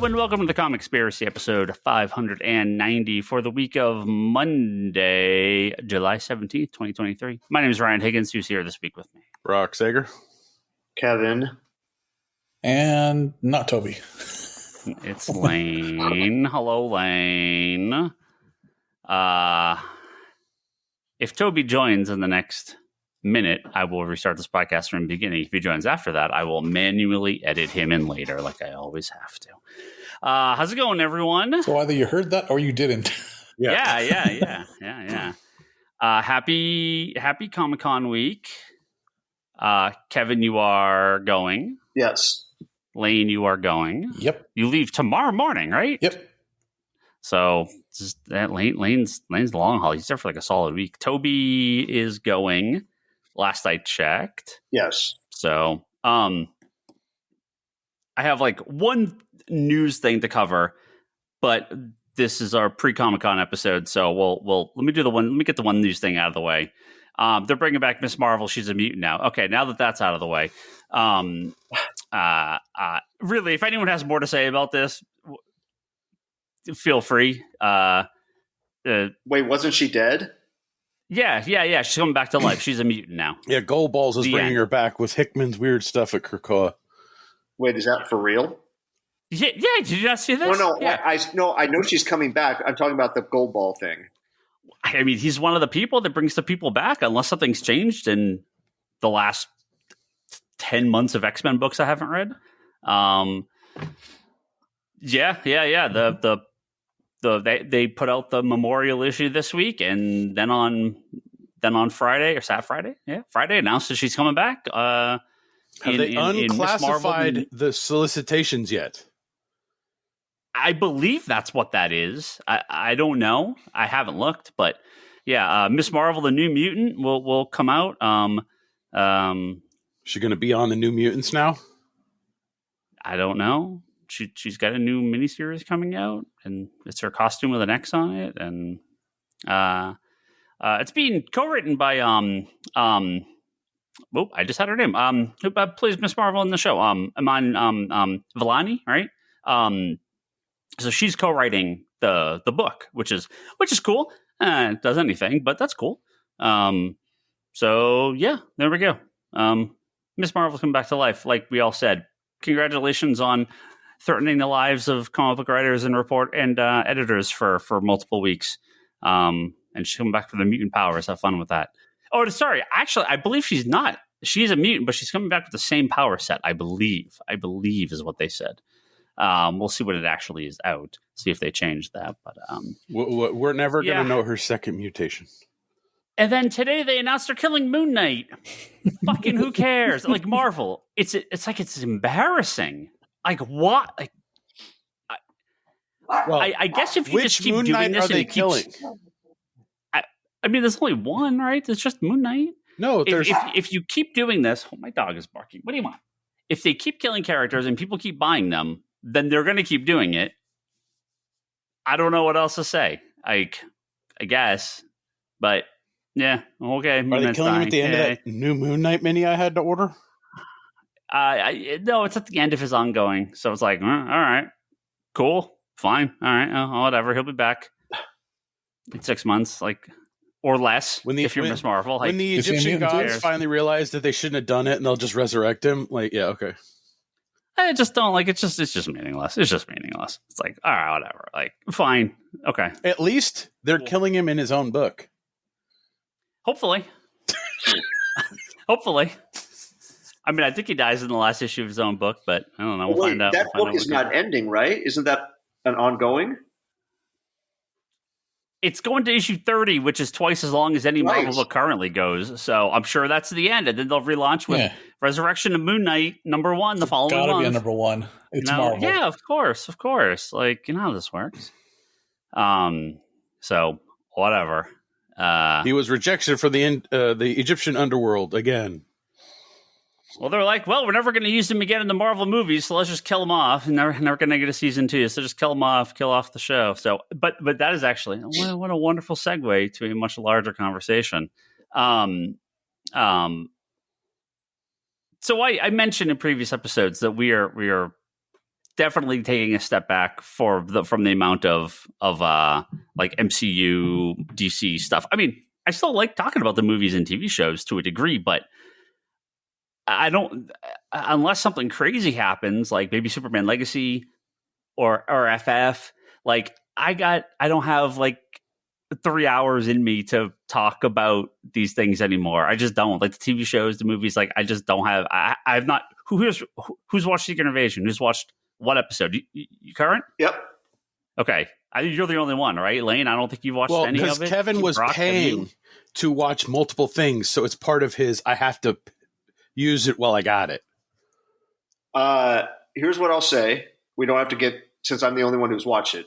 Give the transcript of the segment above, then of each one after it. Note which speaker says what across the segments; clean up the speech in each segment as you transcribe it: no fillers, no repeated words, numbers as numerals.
Speaker 1: and welcome to the Comicspiracy episode 590 for the week of Monday, July 17th, 2023. My name is Ryan Higgins, who's here this week with me.
Speaker 2: Brock Sager.
Speaker 3: Kevin.
Speaker 4: And not Toby.
Speaker 1: It's Lane. Hello, Lane. If Toby joins in the next minute, I will restart this podcast from the beginning. If he joins after that, I will manually edit him in later, like I always have to. How's it going, everyone?
Speaker 4: So either you heard that or you didn't.
Speaker 1: Yeah. Happy Comic-Con week. Kevin, you are going.
Speaker 3: Yes.
Speaker 1: Lane, you are going.
Speaker 4: Yep.
Speaker 1: You leave tomorrow morning, right?
Speaker 4: Yep.
Speaker 1: So just that Lane's the long haul. He's there for like a solid week. Toby is going. Last I checked.
Speaker 3: Yes.
Speaker 1: So, I have like one news thing to cover, but this is our pre-Comic-Con episode, so we'll let me get the one news thing out of the way. They're bringing back Miss Marvel. She's a mutant now. Okay, now that that's out of the way, really, if anyone has more to say about this, feel free.
Speaker 3: Wait, wasn't she dead?
Speaker 1: Yeah. She's coming back to life. She's a mutant now.
Speaker 2: Yeah, Goldballs is bringing her back with Hickman's weird stuff at Krakoa.
Speaker 3: Wait, is that for real?
Speaker 1: Yeah. Did you not see this?
Speaker 3: No.
Speaker 1: Yeah.
Speaker 3: I know she's coming back. I'm talking about the gold ball thing.
Speaker 1: I mean, he's one of the people that brings the people back, unless something's changed in the last 10 months of X-Men books I haven't read. Yeah. They put out the memorial issue this week, and then on Friday Friday announced that she's coming back.
Speaker 2: Have they unclassified the solicitations yet?
Speaker 1: I believe that's what that is. I don't know. I haven't looked, but yeah, Miss Marvel, the New Mutant, will come out.
Speaker 2: She going to be on the New Mutants now?
Speaker 1: I don't know. She's got a new miniseries coming out, and it's her costume with an X on it, and it's being co-written by I just had her name. Who plays Miss Marvel in the show? Iman Vellani, right? So she's co-writing the book, which is cool. It does anything, but that's cool. So yeah, there we go. Miss Marvel's coming back to life, like we all said. Congratulations on threatening the lives of comic book writers and editors for multiple weeks. And she's coming back for the mutant powers. Have fun with that. Oh, sorry. Actually, I believe she's not. She's a mutant, but she's coming back with the same power set, I believe is what they said. We'll see what it actually is out. See if they change that. But
Speaker 2: we're never going to know her second mutation.
Speaker 1: And then today they announced they're killing Moon Knight. Fucking who cares? Like Marvel, it's like it's embarrassing. Like what? Like, I guess if you just keep doing this, and it keeps. I mean, there's only one, right? It's just Moon Knight.
Speaker 2: No,
Speaker 1: if you keep doing this, my dog is barking. What do you want? If they keep killing characters and people keep buying them, then they're going to keep doing it. I don't know what else to say. I guess, but yeah, okay.
Speaker 2: Are they killing him at the end of that new Moon Knight mini I had to order?
Speaker 1: No, it's at the end of his ongoing. So it's like, all right, cool, fine, all right, whatever. He'll be back in 6 months, like or less. If you're Miss Marvel,
Speaker 2: when the Egyptian gods finally realize that they shouldn't have done it, and they'll just resurrect him, like, yeah, okay.
Speaker 1: I just don't like it's just meaningless. It's just meaningless. It's like, all right, whatever. Like, fine, okay.
Speaker 2: At least they're killing him in his own book.
Speaker 1: Hopefully. Hopefully. I mean, I think he dies in the last issue of his own book, but I don't know. We'll find out.
Speaker 3: That book is not ending, right? Isn't that an ongoing?
Speaker 1: It's going to issue 30, which is twice as long as any Marvel book currently goes. So I'm sure that's the end. And then they'll relaunch with Resurrection of Moon Knight, #1, the following month.
Speaker 4: Gotta be #1. It's Marvel.
Speaker 1: Yeah, of course. Like, you know how this works. So, whatever.
Speaker 2: He was rejected for the Egyptian underworld again.
Speaker 1: Well, they're like, well, we're never going to use him again in the Marvel movies, so let's just kill him off. And never going to get a season 2, so just kill him off, kill off the show. So, but that is actually what a wonderful segue to a much larger conversation. So I mentioned in previous episodes that we are definitely taking a step back from the amount of like MCU, DC stuff. I mean, I still like talking about the movies and TV shows to a degree, but I don't, unless something crazy happens, like maybe Superman Legacy or FF. Like I don't have like 3 hours in me to talk about these things anymore. I just don't. Like the TV shows, the movies. Like I just don't have. I've not. Who's watched Secret Invasion? Who's watched what episode? You current?
Speaker 3: Yep.
Speaker 1: Okay. You're the only one, right, Lane? I don't think you've watched any of it.
Speaker 2: Because Kevin was paying to watch multiple things, so it's part of his. I have to use it while I got it.
Speaker 3: Here's what I'll say. We don't have to get, since I'm the only one who's watched it.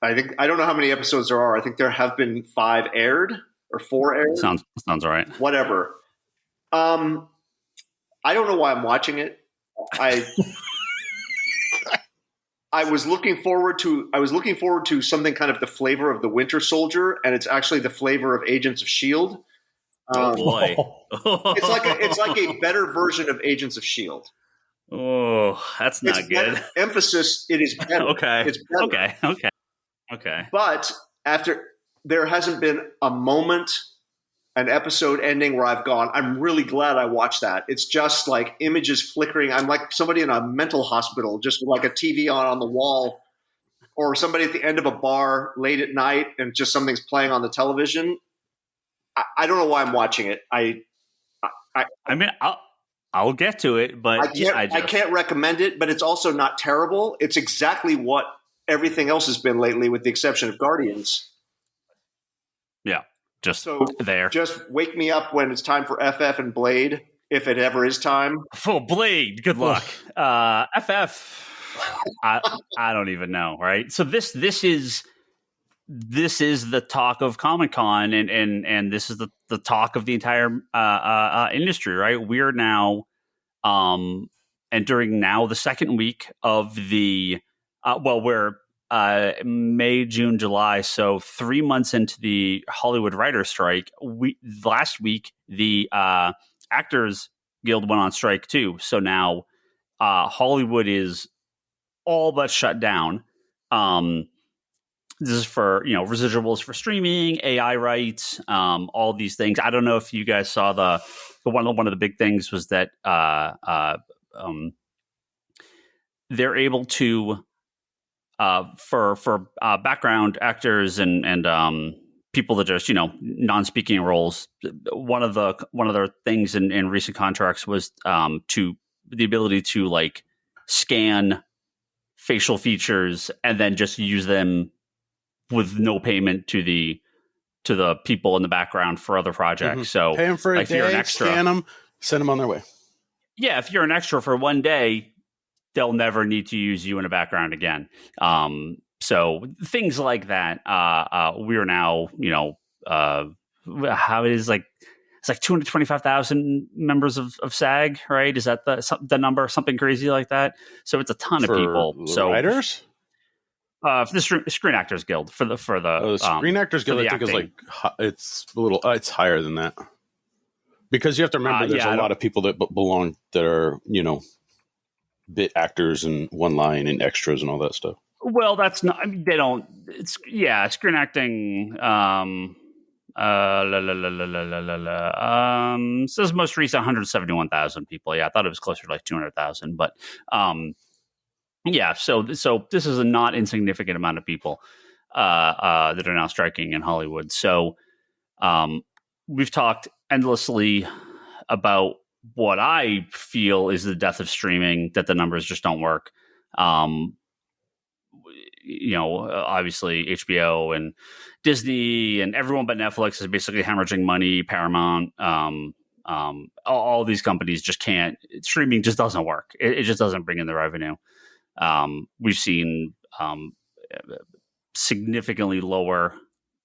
Speaker 3: I don't know how many episodes there are. I think there have been 5 aired or 4 aired.
Speaker 1: Sounds all right.
Speaker 3: Whatever. I don't know why I'm watching it. I was looking forward to something kind of the flavor of the Winter Soldier, and it's actually the flavor of Agents of S.H.I.E.L.D.
Speaker 1: Oh boy.
Speaker 3: It's like a better version of Agents of S.H.I.E.L.D.
Speaker 1: Oh, that's not good.
Speaker 3: Emphasis, it is better.
Speaker 1: Okay.
Speaker 3: It's better.
Speaker 1: Okay.
Speaker 3: But there hasn't been a moment, an episode ending where I've gone, I'm really glad I watched that. It's just like images flickering. I'm like somebody in a mental hospital, just with like a TV on the wall, or somebody at the end of a bar late at night and just something's playing on the television. I don't know why I'm watching it. I
Speaker 1: mean, I'll get to it, but
Speaker 3: I can't recommend it, but it's also not terrible. It's exactly what everything else has been lately, with the exception of Guardians.
Speaker 1: Yeah, just
Speaker 3: wake me up when it's time for FF and Blade, if it ever is time.
Speaker 1: Oh, Blade, good luck. FF, I don't even know, right? So this is the talk of Comic-Con, and this is the talk of the entire industry, right? We're now entering now the second week of the we're May, June, July, so 3 months into the Hollywood writer strike. Last week the Actors Guild went on strike too, so now Hollywood is all but shut down. This is for residuals for streaming, AI rights, all these things. I don't know if you guys saw the one of the big things was that they're able to for background actors and people that just non-speaking roles. One of their things in recent contracts was to the ability to like scan facial features and then just use them with no payment to the people in the background for other projects. Mm-hmm. So
Speaker 2: pay them for a day, you're an extra, scan them, send them on their way.
Speaker 1: Yeah, if you're an extra for one day, they'll never need to use you in a background again. So things like that. We're now, how it is like it's like 225,000 members of SAG, right? Is that the number? Something crazy like that. So it's a ton of people. So
Speaker 2: writers.
Speaker 1: For the Screen Actors Guild for the
Speaker 2: Screen Actors Guild, I think is like it's a little it's higher than that, because you have to remember there's a lot of people that belong that are bit actors and one line and extras and all that stuff.
Speaker 1: Well, that's not. I mean, they don't. It's screen acting. Says most recent 171,000 people. Yeah, I thought it was closer to like 200,000, but So this is a not insignificant amount of people that are now striking in Hollywood. So we've talked endlessly about what I feel is the death of streaming, that the numbers just don't work. Obviously HBO and Disney and everyone but Netflix is basically hemorrhaging money. Paramount, all these companies just can't. Streaming just doesn't work. It just doesn't bring in the revenue. We've seen significantly lower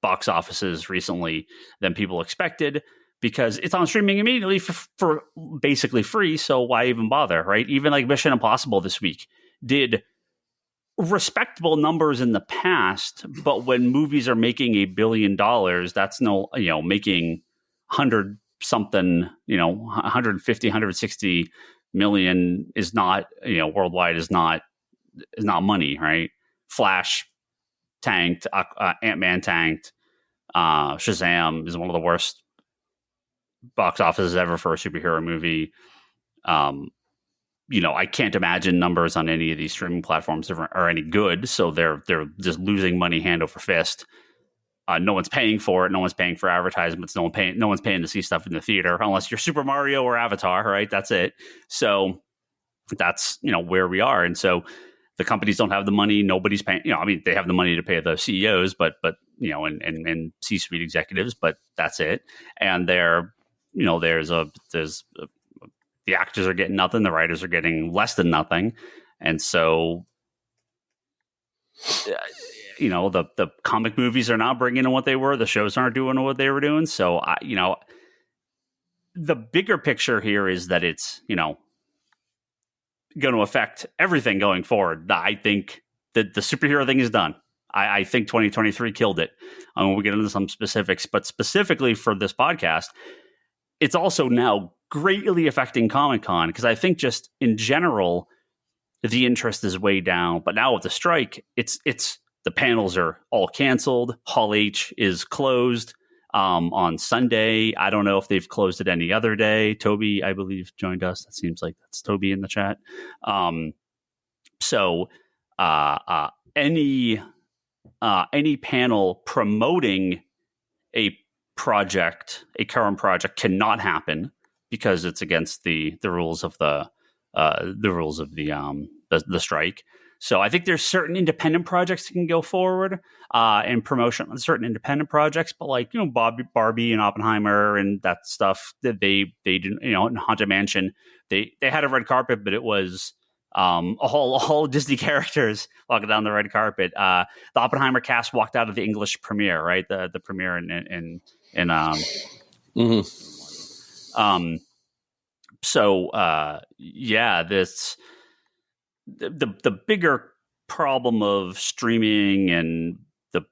Speaker 1: box offices recently than people expected, because it's on streaming immediately for basically free. So why even bother, right? Even like Mission Impossible this week did respectable numbers in the past, but when movies are making $1 billion, that's making 100 something, 150, 160 million is not, worldwide is not not money, right? Flash tanked, Ant-Man tanked, Shazam is one of the worst box offices ever for a superhero movie. I can't imagine numbers on any of these streaming platforms are any good, so they're just losing money hand over fist. No one's paying for it. No one's paying for advertisements. No one's paying to see stuff in the theater unless you're Super Mario or Avatar, right? That's it. So that's where we are, and so the companies don't have the money. Nobody's paying. They have the money to pay the CEOs, but and C-suite executives, but that's it. And there's the actors are getting nothing. The writers are getting less than nothing, and so the comic movies are not bringing in what they were. The shows aren't doing what they were doing. So the bigger picture here is that it's going to affect everything going forward. I think that the superhero thing is done. I think 2023 killed it. We'll get into some specifics, but specifically for this podcast, it's also now greatly affecting Comic-Con because I think just in general, the interest is way down. But now with the strike, it's the panels are all canceled. Hall H is closed on Sunday. I don't know if they've closed it any other day. Toby, I believe, joined us. That seems like that's Toby in the chat. So any panel promoting a current project cannot happen because it's against the rules of the strike. So I think there's certain independent projects that can go forward and promotion on certain independent projects, but like Barbie and Oppenheimer and that stuff that they didn't in Haunted Mansion they had a red carpet, but it was a whole Disney characters walking down the red carpet. The Oppenheimer cast walked out of the English premiere, right? The premiere in this. The bigger problem of streaming and the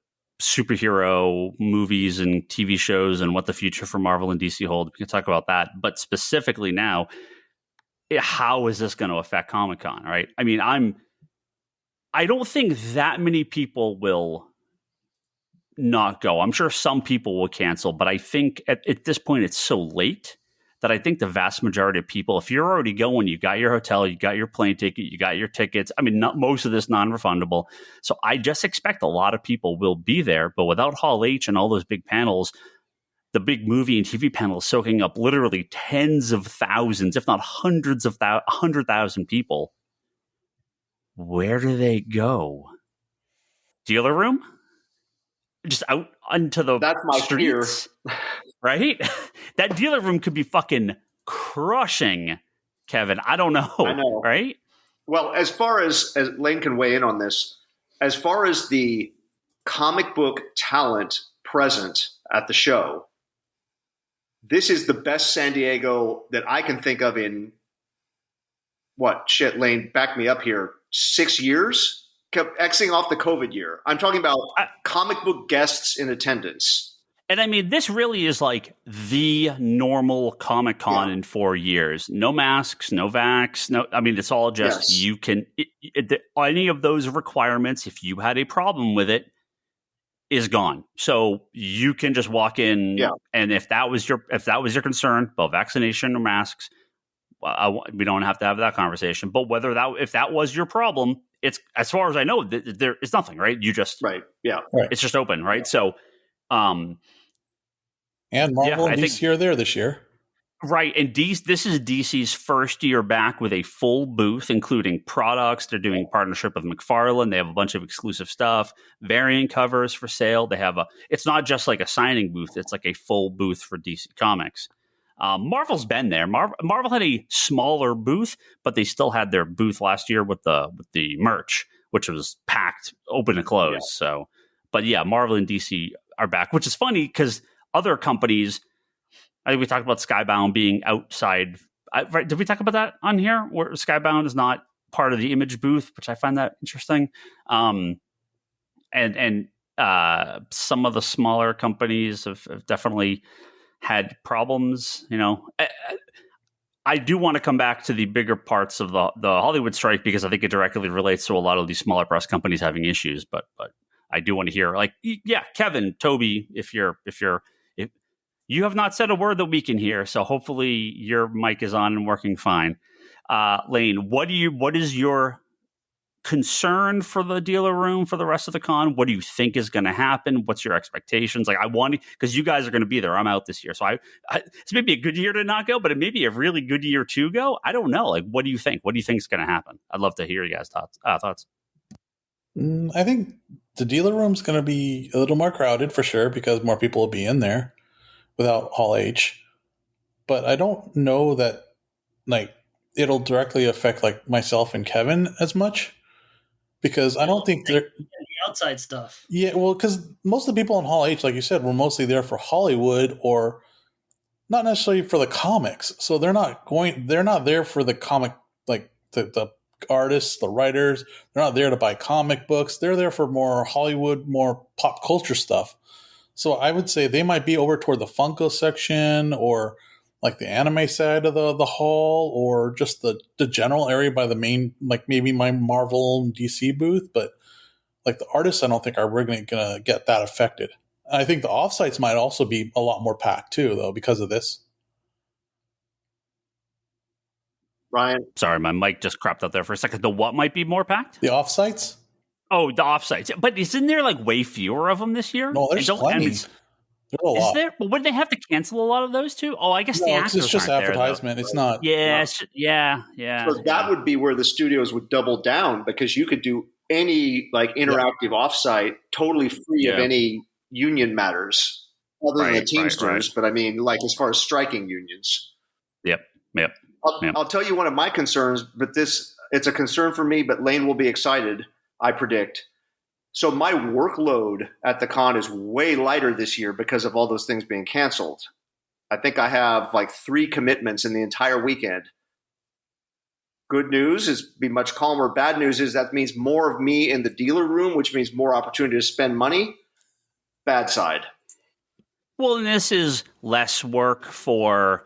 Speaker 1: superhero movies and TV shows and what the future for Marvel and DC hold, we can talk about that. But specifically now, how is this going to affect Comic-Con, right? I don't think that many people will not go. I'm sure some people will cancel, but I think at this point it's so late that I think the vast majority of people, if you're already going, you got your hotel, you got your plane ticket, you got your tickets. Not most of this non-refundable. So I just expect a lot of people will be there, but without Hall H and all those big panels, the big movie and TV panels soaking up literally tens of thousands, if not hundreds of 100,000 people. Where do they go? Dealer room? Just out onto the
Speaker 3: That's my
Speaker 1: streets?
Speaker 3: Fear.
Speaker 1: Right? That dealer room could be fucking crushing, Kevin. I don't know.
Speaker 3: I know.
Speaker 1: Right?
Speaker 3: Well, as far as Lane can weigh in on this, as far as the comic book talent present at the show, this is the best San Diego that I can think of in Lane, back me up here, 6 years? Xing off the COVID year. I'm talking about comic book guests in attendance.
Speaker 1: And this really is like the normal Comic-Con in 4 years. No masks, no vax. No, it's all just you can. Any of those requirements, if you had a problem with it, is gone. So you can just walk in, and if that was your concern about vaccination or masks, we don't have to have that conversation. But if that was your problem, it's, as far as I know, there is nothing, right? You just it's just open, right? So.
Speaker 4: And Marvel and DC are there this year.
Speaker 1: Right. And this is DC's first year back with a full booth, including products. They're doing partnership with McFarlane. They have a bunch of exclusive stuff, variant covers for sale. They have it's not just like a signing booth. It's like a full booth for DC Comics. Marvel's been there. Marvel had a smaller booth, but they still had their booth last year with the merch, which was packed, open and closed. Yeah. So, but Marvel and DC are back, which is funny because other companies, I think we talked about Skybound being outside. Right? Did we talk about that on here? Where Skybound is not part of the Image booth, which I find that interesting. And some of the smaller companies have definitely had problems. I do want to come back to the bigger parts of the Hollywood strike because I think it directly relates to a lot of these smaller press companies having issues. But I do want to hear, like, yeah, Kevin, Toby, if you have not said a word that we can hear, so hopefully your mic is on and working fine. Lane, what is your concern for the dealer room for the rest of the con? What do you think is going to happen? What's your expectations? Like, I want to, because you guys are going to be there. I'm out this year, so it's maybe a good year to not go, but it may be a really good year to go. I don't know. Like, what do you think? What do you think is going to happen? I'd love to hear you guys' thoughts.
Speaker 4: I think the dealer room's going to be a little more crowded for sure because more people will be in there without Hall H. But I don't know that like it'll directly affect like myself and Kevin as much. Because I don't think they're
Speaker 5: the outside stuff.
Speaker 4: Yeah, well, because most of the people in Hall H, like you said, were mostly there for Hollywood or not necessarily for the comics. So they're not there for the comic, like the artists, the writers. They're not there to buy comic books. They're there for more Hollywood, more pop culture stuff. So I would say they might be over toward the Funko section or like the anime side of the hall or just the general area by the main, like maybe my Marvel and DC booth. But like the artists, I don't think are really going to get that affected. I think the offsites might also be a lot more packed too, though, because of this.
Speaker 3: Ryan?
Speaker 1: Sorry, my mic just crapped out there for a second. The what might be more packed?
Speaker 4: The offsites?
Speaker 1: Oh, the offsites. But isn't there like way fewer of them this year?
Speaker 4: No, there's plenty.
Speaker 1: Is there? But wouldn't they have to cancel a lot of those too? Oh, I guess the actors
Speaker 4: it's just advertisement. It's not.
Speaker 1: Yeah.
Speaker 3: So that would be where the studios would double down because you could do any like interactive offsite totally free of any union matters other than the Teamsters. But I mean, like as far as striking unions.
Speaker 1: Yep.
Speaker 3: I'll tell you one of my concerns, but it's a concern for me, but Lane will be excited, I predict. So my workload at the con is way lighter this year because of all those things being canceled. I think I have like 3 commitments in the entire weekend. Good news is be much calmer. Bad news is that means more of me in the dealer room, which means more opportunity to spend money. Bad side.
Speaker 1: Well, and this is less work for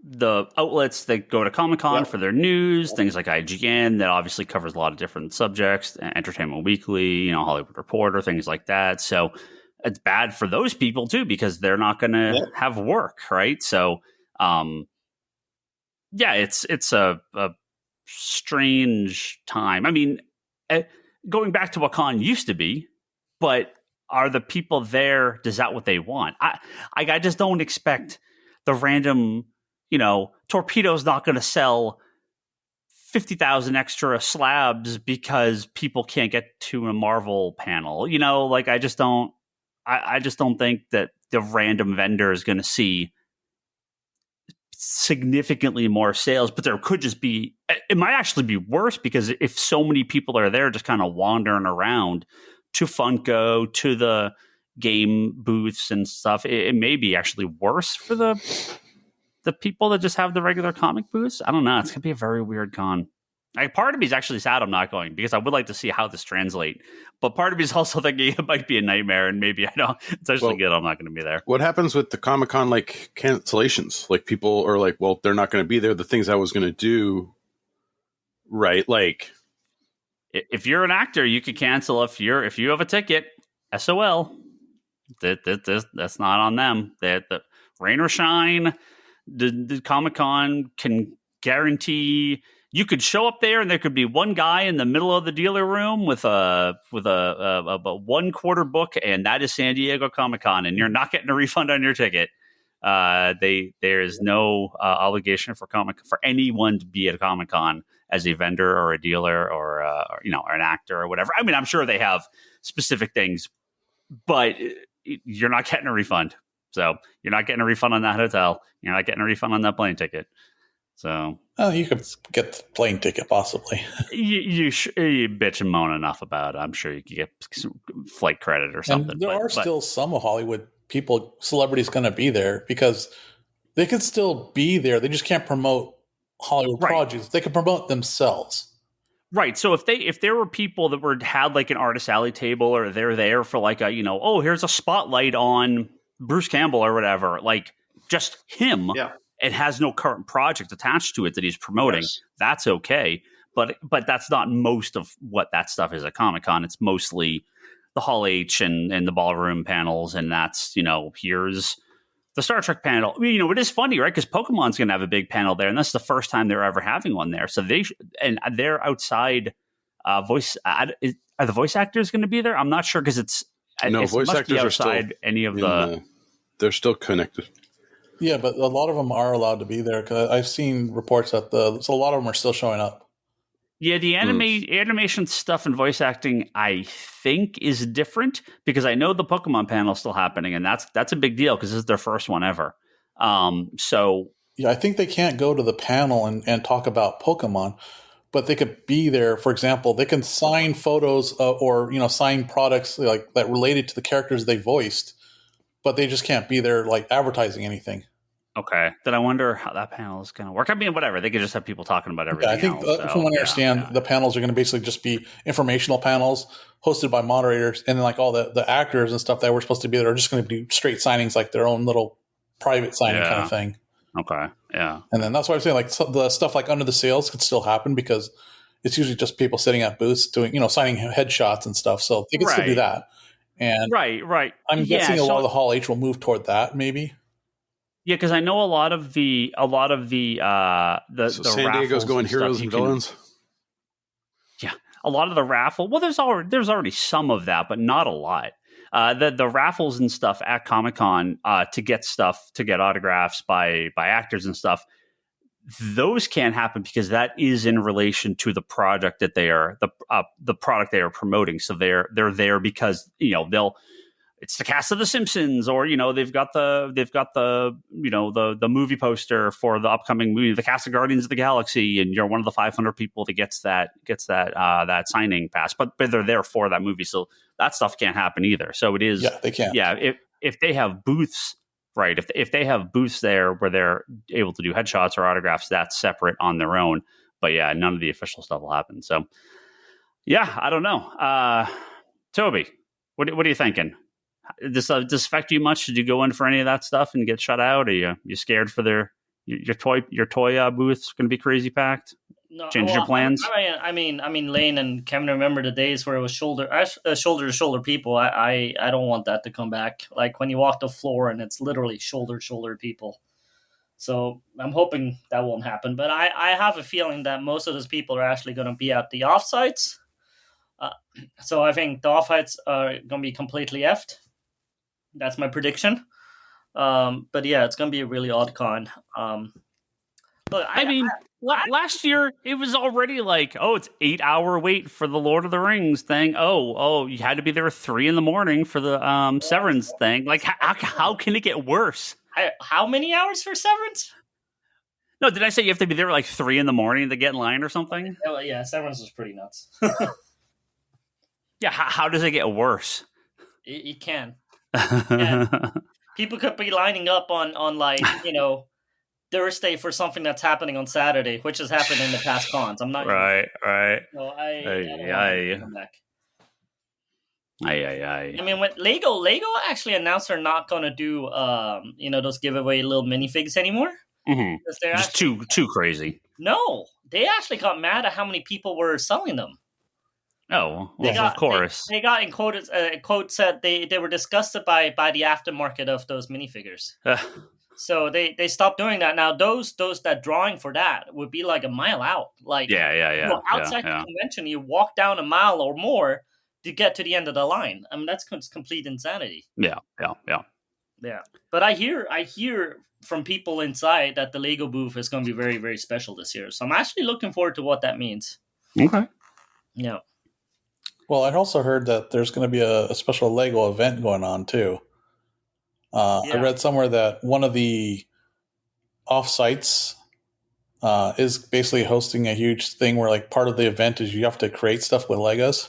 Speaker 1: the outlets that go to Comic-Con for their news, things like IGN that obviously covers a lot of different subjects, Entertainment Weekly, Hollywood Reporter, things like that. So it's bad for those people too because they're not going to have work, right? So, it's a strange time. I mean, going back to what con used to be, but are the people there? Is that what they want? I just don't expect the random. Torpedo's not going to sell 50,000 extra slabs because people can't get to a Marvel panel. I just don't think that the random vendor is going to see significantly more sales, but there could just be, it might actually be worse because if so many people are there just kind of wandering around to Funko, to the game booths and stuff, it may be actually worse for the people that just have the regular comic booths. I don't know. It's going to be a very weird con. Part of me is actually sad I'm not going because I would like to see how this translates. But part of me is also thinking it might be a nightmare and maybe it's actually good I'm not going to be there.
Speaker 2: What happens with the Comic-Con like cancellations? Like people are like, well, they're not going to be there. The things I was going to do, right? Like
Speaker 1: if you're an actor, you could cancel if you have a ticket. SOL. That's not on them. The rain or shine. The Comic-Con can guarantee you could show up there and there could be one guy in the middle of the dealer room with a 1/4 book, and that is San Diego Comic-Con, and you're not getting a refund on your ticket. There is no obligation for anyone to be at a Comic-Con as a vendor or a dealer or an actor or whatever. I mean, I'm sure they have specific things, but you're not getting a refund. So you're not getting a refund on that hotel. You're not getting a refund on that plane ticket. So
Speaker 4: you could get the plane ticket possibly.
Speaker 1: you bitch and moan enough about it. I'm sure you could get some flight credit or something.
Speaker 4: And there are still some Hollywood celebrities going to be there because they could still be there. They just can't promote Hollywood projects. They can promote themselves.
Speaker 1: Right. So if there were people that had like an artist alley table or they're there for like here's a spotlight on Bruce Campbell or whatever, like just him.
Speaker 3: Yeah.
Speaker 1: it has no current project attached to it that he's promoting, that's okay. But that's not most of what that stuff is at Comic-Con. It's mostly the Hall H and the ballroom panels, and that's, here's the Star Trek panel. It is funny, right? Because Pokemon's going to have a big panel there, and that's the first time they're ever having one there. So they're outside voice. Are the voice actors going to be there? I'm not sure because it's
Speaker 2: voice actors are still
Speaker 1: any of the.
Speaker 2: They're still connected.
Speaker 4: Yeah, but a lot of them are allowed to be there because I've seen reports that so a lot of them are still showing up.
Speaker 1: Yeah, the animation stuff and voice acting, I think, is different because I know the Pokemon panel is still happening, and that's a big deal because this is their first one ever. So
Speaker 4: yeah, I think they can't go to the panel and talk about Pokemon, but they could be there. For example, they can sign photos or sign products like that related to the characters they voiced, but they just can't be there like advertising anything.
Speaker 1: Okay, then I wonder how that panel is going to work. I mean, whatever. They could just have people talking about everything.
Speaker 4: Yeah, I think, from what I understand, the panels are going to basically just be informational panels hosted by moderators, and then like all the actors and stuff that were supposed to be there are just going to be straight signings, like their own little private signing kind of thing.
Speaker 1: Okay, yeah.
Speaker 4: And then that's why I'm saying like the stuff like under the sails could still happen because it's usually just people sitting at booths doing signing headshots and stuff. So they can still do that. And
Speaker 1: right.
Speaker 4: I'm guessing a lot of the Hall H will move toward that maybe.
Speaker 1: Yeah, because I know a lot of the
Speaker 2: San Diego's going heroes and villains.
Speaker 1: Yeah, a lot of the raffle. Well, there's already some of that, but not a lot. The raffles and stuff at Comic-Con to get autographs by actors and stuff. Those can't happen because that is in relation to the project that they are the product they are promoting. So they're there because it's the cast of The Simpsons, or they've got the movie poster for the upcoming movie, the cast of Guardians of the Galaxy, and you're one of the 500 people that gets that signing pass. But they're there for that movie, so that stuff can't happen either. So it is,
Speaker 4: they can't.
Speaker 1: Yeah, if they have booths, right? If they have booths there where they're able to do headshots or autographs, that's separate on their own. But yeah, none of the official stuff will happen. So yeah, I don't know. Toby, what are you thinking? Does this affect you much? Did you go in for any of that stuff and get shut out? Are you scared for your toy booth's going to be crazy packed?
Speaker 5: No,
Speaker 1: Change your plans?
Speaker 5: I mean, Lane and Kevin remember the days where it was shoulder to shoulder people. I don't want that to come back. Like when you walk the floor and it's literally shoulder to shoulder people. So I'm hoping that won't happen. But I have a feeling that most of those people are actually going to be at the offsites. So I think the offsites are going to be completely effed. That's my prediction. But yeah, it's going to be a really odd con.
Speaker 1: Look, last year it was already like, it's 8-hour wait for the Lord of the Rings thing. Oh, you had to be there 3 a.m. for the Severance thing. Like, how can it get worse?
Speaker 5: How many hours for Severance?
Speaker 1: No, did I say you have to be there like 3 a.m. to get in line or something?
Speaker 5: Oh, yeah, Severance was pretty nuts.
Speaker 1: Yeah, how does it get worse?
Speaker 5: It can. And people could be lining up on like, Thursday for something that's happening on Saturday, which has happened in the past cons. I'm not
Speaker 1: right.
Speaker 5: So I come back.
Speaker 1: I
Speaker 5: mean, when Lego actually announced they're not going to do those giveaway little minifigs anymore.
Speaker 1: Mm-hmm. They're just too crazy.
Speaker 5: No, they actually got mad at how many people were selling them.
Speaker 1: Oh, well, of course.
Speaker 5: They got in quote said they were disgusted by the aftermarket of those minifigures. So they stopped doing that. Now those that drawing for that would be like a mile out. Like outside the convention, you walk down a mile or more to get to the end of the line. I mean, that's complete insanity.
Speaker 1: Yeah.
Speaker 5: But I hear from people inside that the Lego booth is going to be very, very special this year. So I'm actually looking forward to what that means.
Speaker 1: Okay.
Speaker 5: Yeah.
Speaker 4: Well, I also heard that there's going to be a special Lego event going on too. I read somewhere that one of the offsites is basically hosting a huge thing where like part of the event is you have to create stuff with Legos.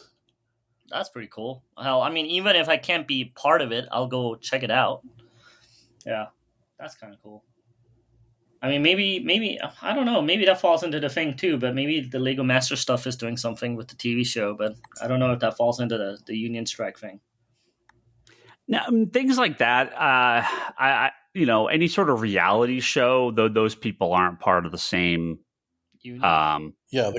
Speaker 5: That's pretty cool. Hell, I mean, even if I can't be part of it, I'll go check it out. Yeah, that's kind of cool. I mean, maybe I don't know. Maybe that falls into the thing too. But maybe the Lego Master stuff is doing something with the TV show. But I don't know if that falls into the union strike thing.
Speaker 1: Now, things like that. any sort of reality show, though those people aren't part of the same.
Speaker 4: The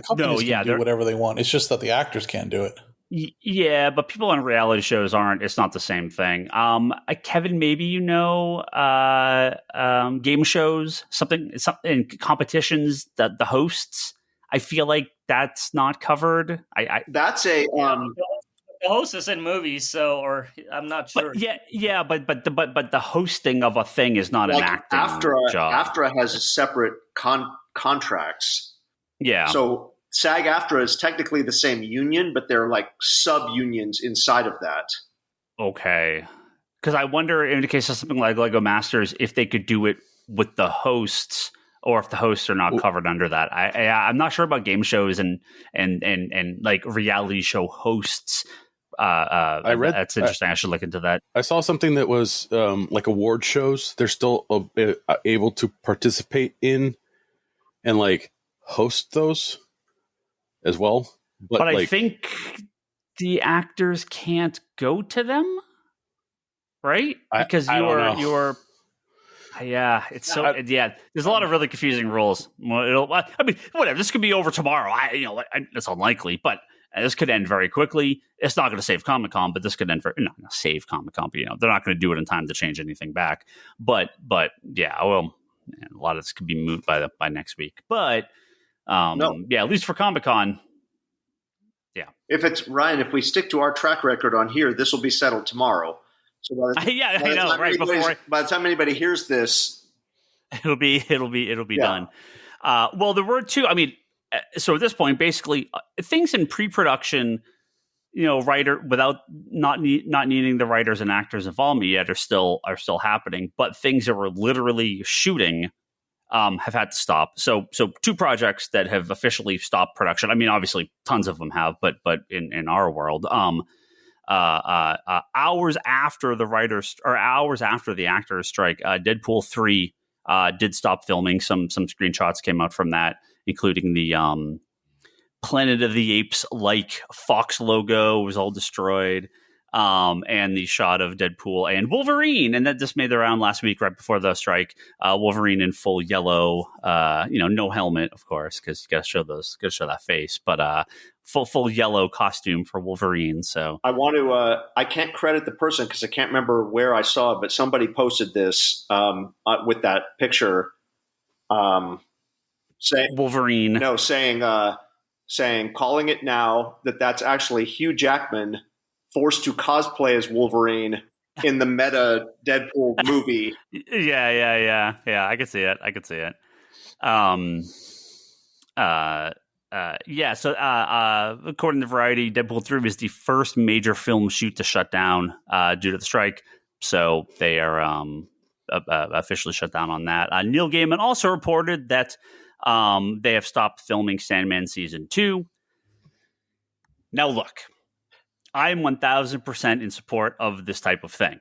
Speaker 4: companies can do whatever they want. It's just that the actors can't do it.
Speaker 1: Yeah, but people on reality shows aren't. It's not the same thing. Kevin, maybe game shows, something in competitions that the hosts. I feel like that's not covered.
Speaker 3: That's a
Speaker 5: the host is in movies, or I'm not sure.
Speaker 1: But the hosting of a thing is not an acting job.
Speaker 3: AFTRA has separate contracts.
Speaker 1: Yeah.
Speaker 3: So SAG-AFTRA is technically the same union, but they're like sub-unions inside of that.
Speaker 1: Okay. Because I wonder, in the case of something like Lego Masters, if they could do it with the hosts, or if the hosts are not covered under that. I'm not sure about game shows and like reality show hosts. That's interesting. I should look into that.
Speaker 2: I saw something that was like award shows. They're still able to participate in and like host those as well. But
Speaker 1: I think the actors can't go to them, right? Because you're. Yeah, it's so. There's a lot of really confusing rules. Whatever. This could be over tomorrow. It's unlikely, but this could end very quickly. It's not going to save Comic-Con, but this could end save Comic-Con. But they're not going to do it in time to change anything back. But yeah, well, a lot of this could be moot by next week. But at least for Comic-Con. Yeah.
Speaker 3: If we stick to our track record on here, this will be settled tomorrow. So
Speaker 1: I know. Right
Speaker 3: by the time anybody hears this,
Speaker 1: it'll be done. Well, there were two. I mean, so at this point, basically, things in pre-production, writer without not needing the writers and actors involvement yet are still happening. But things that were literally shooting have had to stop. So two projects that have officially stopped production. I mean, obviously, tons of them have, but in our world, hours after the actors strike, Deadpool 3 did stop filming. Some screenshots came out from that, including the Planet of the Apes like Fox logo was all destroyed, and the shot of Deadpool and Wolverine, and that just made the round last week right before the strike. Wolverine in full yellow, no helmet, of course, because you got to show that face, but full yellow costume for Wolverine. So
Speaker 3: I want to. I can't credit the person because I can't remember where I saw it, but somebody posted this with that picture, saying
Speaker 1: Wolverine.
Speaker 3: No, saying calling it now that's actually Hugh Jackman forced to cosplay as Wolverine in the meta Deadpool movie.
Speaker 1: Yeah. I could see it. So according to Variety, Deadpool 3 was the first major film shoot to shut down due to the strike. So they are officially shut down on that. Neil Gaiman also reported that they have stopped filming Sandman Season 2. Now, look, I'm 1,000% in support of this type of thing.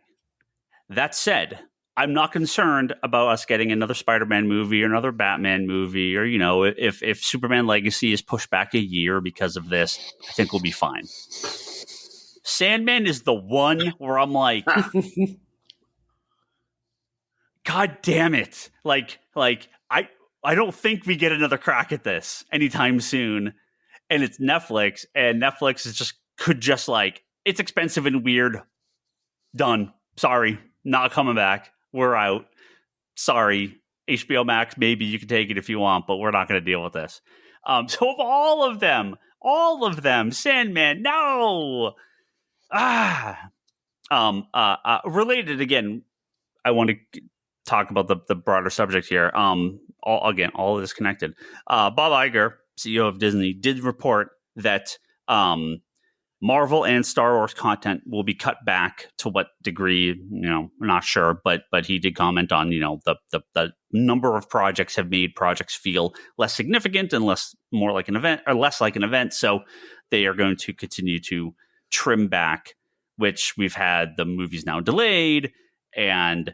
Speaker 1: That said, I'm not concerned about us getting another Spider-Man movie or another Batman movie, or if Superman Legacy is pushed back a year because of this, I think we'll be fine. Sandman is the one where I'm like, God damn it! Like I don't think we get another crack at this anytime soon, and it's Netflix, and Netflix could just it's expensive and weird. Done. Sorry, not coming back. We're out. Sorry. HBO Max, maybe you can take it if you want, but we're not going to deal with this. So of all of them, Sandman, no. Related again, I want to talk about the broader subject here. All of this connected. Bob Iger, CEO of Disney, did report that Marvel and Star Wars content will be cut back. To what degree, we're not sure, but he did comment on, the number of projects have made projects feel less significant and less like an event. So they are going to continue to trim back, which we've had the movies now delayed. And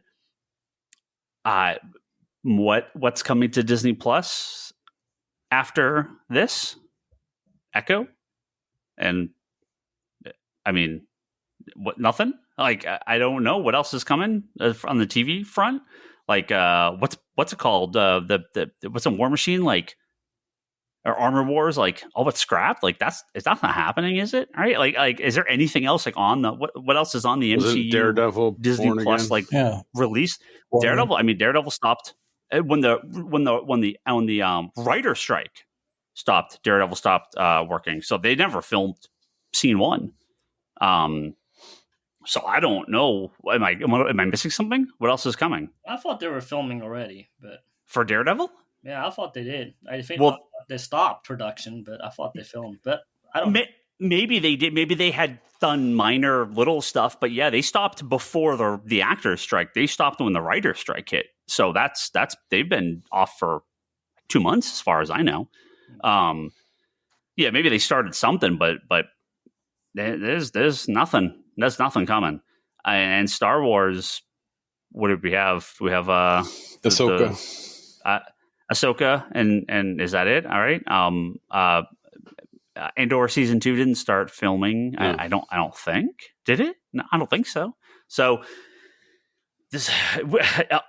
Speaker 1: what's coming to Disney Plus after this? Echo? And I mean, what? Nothing? Like, I don't know what else is coming on the TV front. Like, what's it called? What's a War Machine, like, or Armor Wars? Like, all but scrapped. Like, that's not happening, is it? Right? Like, is there anything else like on the what else is on the MCU?
Speaker 2: Daredevil,
Speaker 1: Disney Plus,
Speaker 2: again?
Speaker 1: like release? Daredevil. I mean, Daredevil stopped when the writer strike stopped. Daredevil stopped working, so they never filmed scene 1. So I don't know. Am I missing something? What else is coming?
Speaker 5: I thought they were filming already, but
Speaker 1: for Daredevil?
Speaker 5: Yeah, I thought they did. I think they stopped production, but I thought they filmed. But I don't know.
Speaker 1: Maybe they did. Maybe they had done minor little stuff, but yeah, they stopped before the actors strike. They stopped when the writer's strike hit. So that's they've been off for 2 months, as far as I know. Yeah, maybe they started something, but there's nothing. There's nothing coming. And Star Wars, what did we have? We have
Speaker 2: Ahsoka.
Speaker 1: Ahsoka, and is that it? All right. Andor season 2 didn't start filming. Yeah. I don't think. Did it? No, I don't think so. So this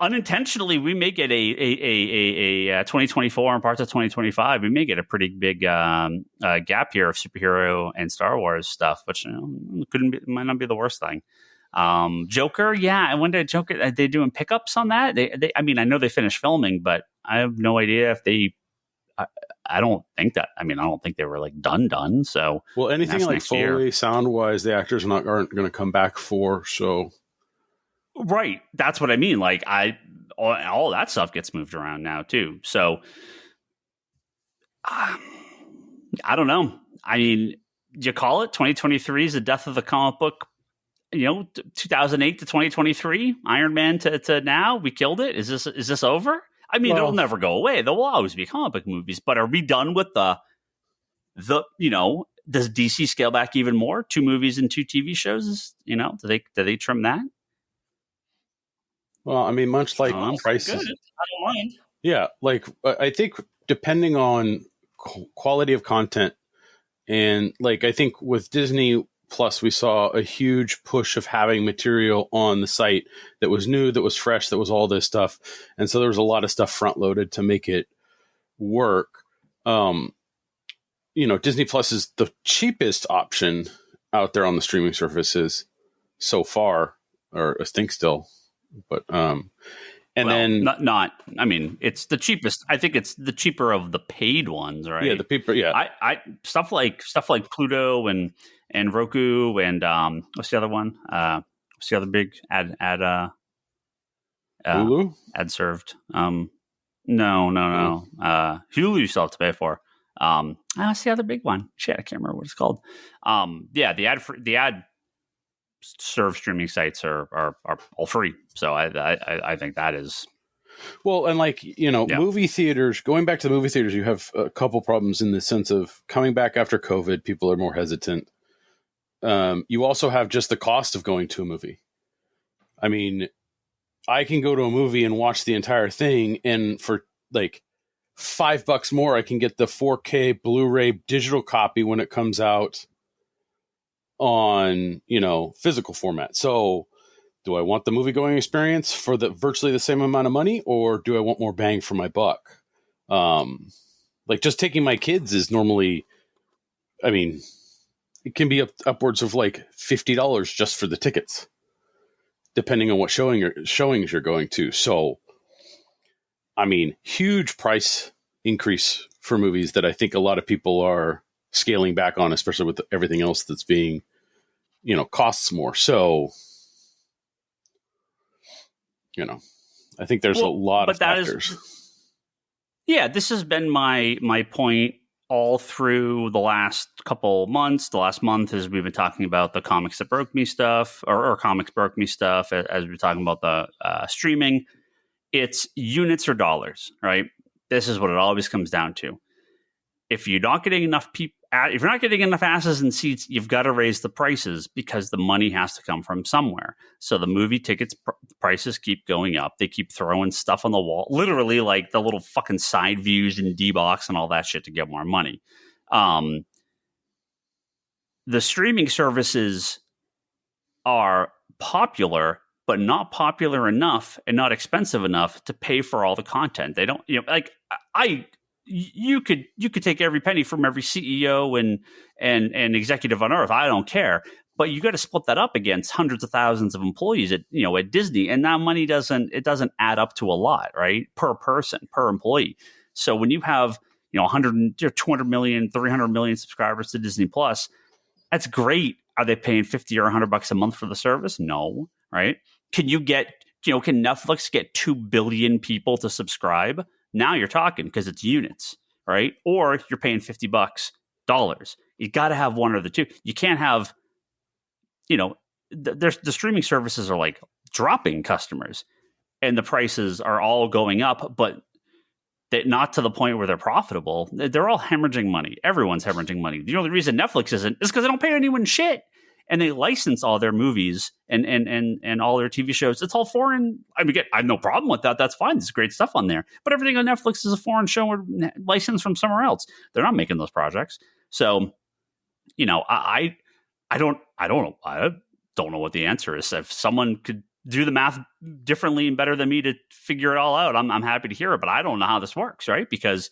Speaker 1: unintentionally, we may get a 2024 and parts of 2025. We may get a pretty big gap here of superhero and Star Wars stuff, which might not be the worst thing. Joker, yeah. I wonder, Joker, are they doing pickups on that? I mean, I know they finished filming, but I have no idea if they. I don't think that. I mean, I don't think they were like done. So,
Speaker 2: well, anything like Foley, sound wise, the actors aren't going to come back for. So,
Speaker 1: right, that's what I mean. Like, all that stuff gets moved around now too. So, I don't know. I mean, you call it 2023 is the death of the comic book. 2008 to 2023, Iron Man to now, we killed it. Is this over? I mean, it'll never go away. There will always be comic book movies, but are we done with the does DC scale back even more? 2 movies and 2 TV shows? Do they trim that?
Speaker 2: Well, I mean, much like prices.
Speaker 5: Good. I don't mind.
Speaker 2: Yeah, like I think depending on quality of content, and like I think with Disney Plus, we saw a huge push of having material on the site that was new, that was fresh, that was all this stuff. And so there was a lot of stuff front loaded to make it work. Disney Plus is the cheapest option out there on the streaming services so far, or I think still. But
Speaker 1: I mean, it's the cheapest. I think it's the cheaper of the paid ones, right?
Speaker 2: Yeah, the people. Yeah,
Speaker 1: I stuff like Pluto and Roku and what's the other one? What's the other big ad
Speaker 2: Hulu?
Speaker 1: Ad served? No. Hulu you still have to pay for. What's the other big one? Shit, I can't remember what it's called. The ad served streaming sites are all free. So I think that is.
Speaker 2: Well, and movie theaters, going back to the movie theaters, you have a couple problems in the sense of coming back after COVID, people are more hesitant. You also have just the cost of going to a movie. I mean, I can go to a movie and watch the entire thing, and for like $5 more, I can get the 4K Blu-ray digital copy when it comes out on, physical format. So do I want the movie going experience for virtually the same amount of money, or do I want more bang for my buck? Like just taking my kids is normally, I mean, it can be upwards of like $50 just for the tickets, depending on what showings you're going to. So, I mean, huge price increase for movies that I think a lot of people are scaling back on, especially with everything else that's being, costs more. So, I think there's a lot of factors.
Speaker 1: This has been my point all through the last couple months. The last month, as we've been talking about the comics that broke me stuff, or comics broke me stuff, as we're talking about the streaming. It's units or dollars, right? This is what it always comes down to. If you're not getting enough people, if you're not getting enough asses and seats, you've got to raise the prices because the money has to come from somewhere. So the movie tickets prices keep going up. They keep throwing stuff on the wall, literally like the little fucking side views and D-Box and all that shit to get more money. The streaming services are popular, but not popular enough and not expensive enough to pay for all the content. They don't, you could take every penny from every CEO and executive on earth. I don't care. But you got to split that up against hundreds of thousands of employees at Disney, and that money doesn't add up to a lot, right? Per person, per employee. So when you have 100, 200 million, 300 million subscribers to Disney Plus, that's great. Are they paying $50 or $100 a month for the service? No, right? Can Netflix get 2 billion people to subscribe? Now you're talking, because it's units, right? Or you're paying $50. You got to have one or the two. You can't have, the streaming services are like dropping customers, and the prices are all going up, but not to the point where they're profitable. They're all hemorrhaging money. Everyone's hemorrhaging money. The only reason Netflix isn't is because they don't pay anyone shit. And they license all their movies and all their TV shows. It's all foreign. I mean, I have no problem with that. That's fine. There's great stuff on there. But everything on Netflix is a foreign show or licensed from somewhere else. They're not making those projects. So, I don't know what the answer is. If someone could do the math differently and better than me to figure it all out, I'm happy to hear it. But I don't know how this works, right? Because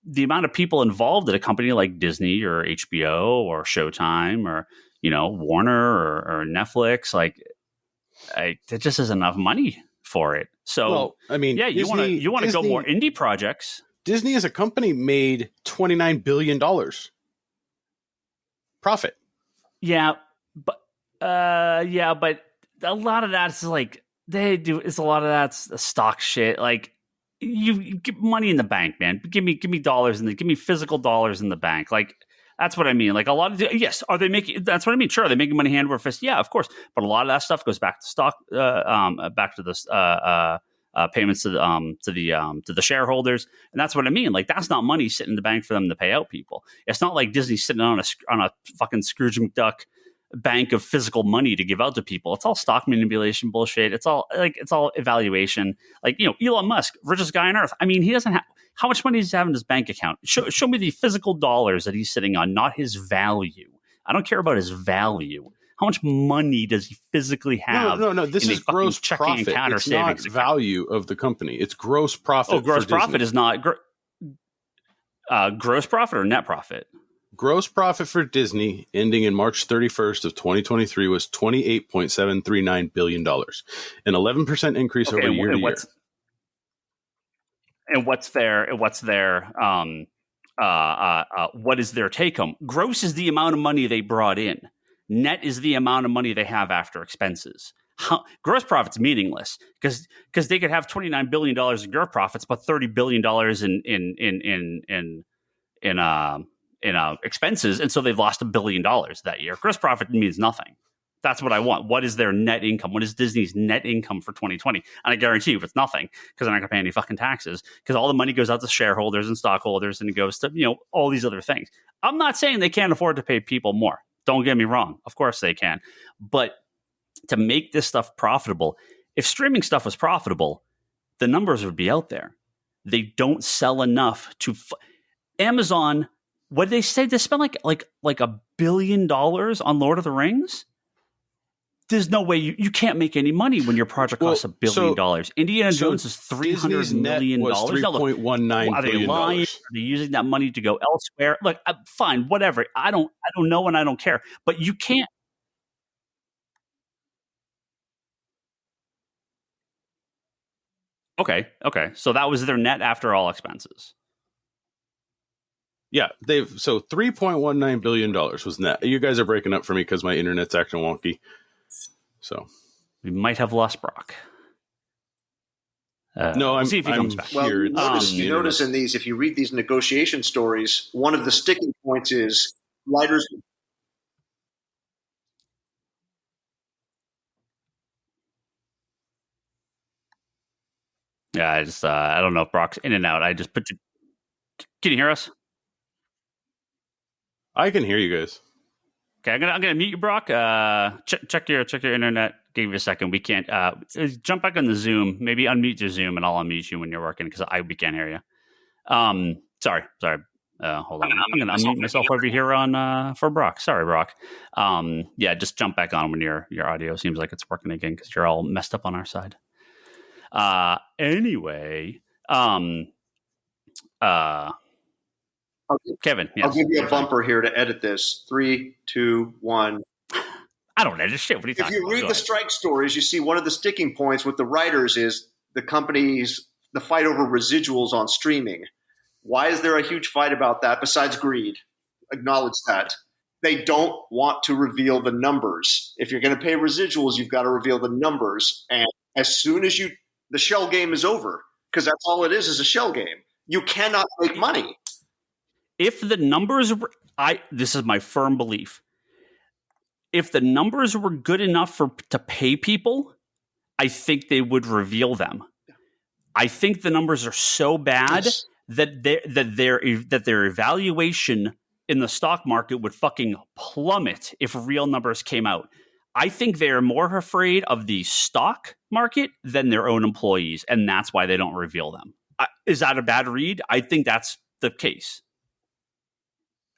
Speaker 1: the amount of people involved at a company like Disney or HBO or Showtime or, Warner or Netflix, there just isn't enough money for it. So,
Speaker 2: well, I mean,
Speaker 1: yeah, you want to go more indie projects.
Speaker 2: Disney as a company made $29 billion profit.
Speaker 1: Yeah, but a lot of that's it's a lot of that's stock shit. Like, you get money in the bank, man. Give me dollars give me physical dollars in the bank. Like, that's what I mean. Like, a lot of yes, are they making? That's what I mean. Sure, are they making money hand over fist? Yeah, of course. But a lot of that stuff goes back to stock, back to the payments to the shareholders, and that's what I mean. Like, that's not money sitting in the bank for them to pay out people. It's not like Disney's sitting on a fucking Scrooge McDuck bank of physical money to give out to people. It's all stock manipulation bullshit. It's all evaluation. Like, Elon Musk, richest guy on earth. I mean, he doesn't have, how much money does he have in his bank account? Show me the physical dollars that he's sitting on, not his value. I don't care about his value. How much money does he physically have?
Speaker 2: No. This is gross profit. It's not value of the company. It's gross profit.
Speaker 1: Oh, gross profit is not gross profit or net profit.
Speaker 2: Gross profit for Disney ending in March 31st of 2023 was $28.739 billion, an 11% increase over year to year.
Speaker 1: And what is their take home? Gross is the amount of money they brought in. Net is the amount of money they have after expenses. Gross profit's meaningless because they could have $29 billion in gross profits, but $30 billion in expenses, and so they've lost $1 billion that year. Gross profit means nothing. That's what I want. What is their net income? What is Disney's net income for 2020? And I guarantee you it's nothing, because they're not going to pay any fucking taxes, because all the money goes out to shareholders and stockholders, and it goes to all these other things. I'm not saying they can't afford to pay people more. Don't get me wrong. Of course they can. But to make this stuff profitable, if streaming stuff was profitable, the numbers would be out there. They don't sell enough to Amazon. What did they say? They spent like $1 billion on Lord of the Rings. There's no way you can't make any money when your project costs $1 billion. Indiana Jones is $300 million.
Speaker 2: $3.19
Speaker 1: are they lying? Are they using that money to go elsewhere? Look, fine, whatever. I don't know, and I don't care. But you can't. Okay. So that was their net after all expenses.
Speaker 2: Yeah, so $3.19 billion was net. You guys are breaking up for me because my internet's acting wonky. So
Speaker 1: we might have lost Brock.
Speaker 2: No,
Speaker 1: we'll see if he comes back.
Speaker 3: Well, you notice in these, if you read these negotiation stories, one of the sticking points is writers.
Speaker 1: Yeah, I don't know if Brock's in and out. I just put you. Can you hear us?
Speaker 2: I can hear you guys.
Speaker 1: Okay, I'm gonna mute you, Brock. Check your internet. Give you a second. We can't jump back on the Zoom. Maybe unmute your Zoom, and I'll unmute you when you're working, because we can't hear you. Sorry. Hold on. I'm going to unmute myself over here on for Brock. Sorry, Brock. Yeah, just jump back on when your audio seems like it's working again because you're all messed up on our side. Anyway, Kevin, yes,
Speaker 3: I'll give you a bumper here to edit this. 3, 2, 1.
Speaker 1: I don't edit shit. What are you talking about?
Speaker 3: If you read the strike stories, you see one of the sticking points with the writers is the fight over residuals on streaming. Why is there a huge fight about that besides greed? Acknowledge that. They don't want to reveal the numbers. If you're going to pay residuals, you've got to reveal the numbers. And as soon as the shell game is over, because that's all it is a shell game. You cannot make money.
Speaker 1: If the numbers were, this is my firm belief. If the numbers were good enough to pay people, I think they would reveal them. I think the numbers are so bad that their evaluation in the stock market would fucking plummet if real numbers came out. I think they are more afraid of the stock market than their own employees, and that's why they don't reveal them. Is that a bad read? I think that's the case.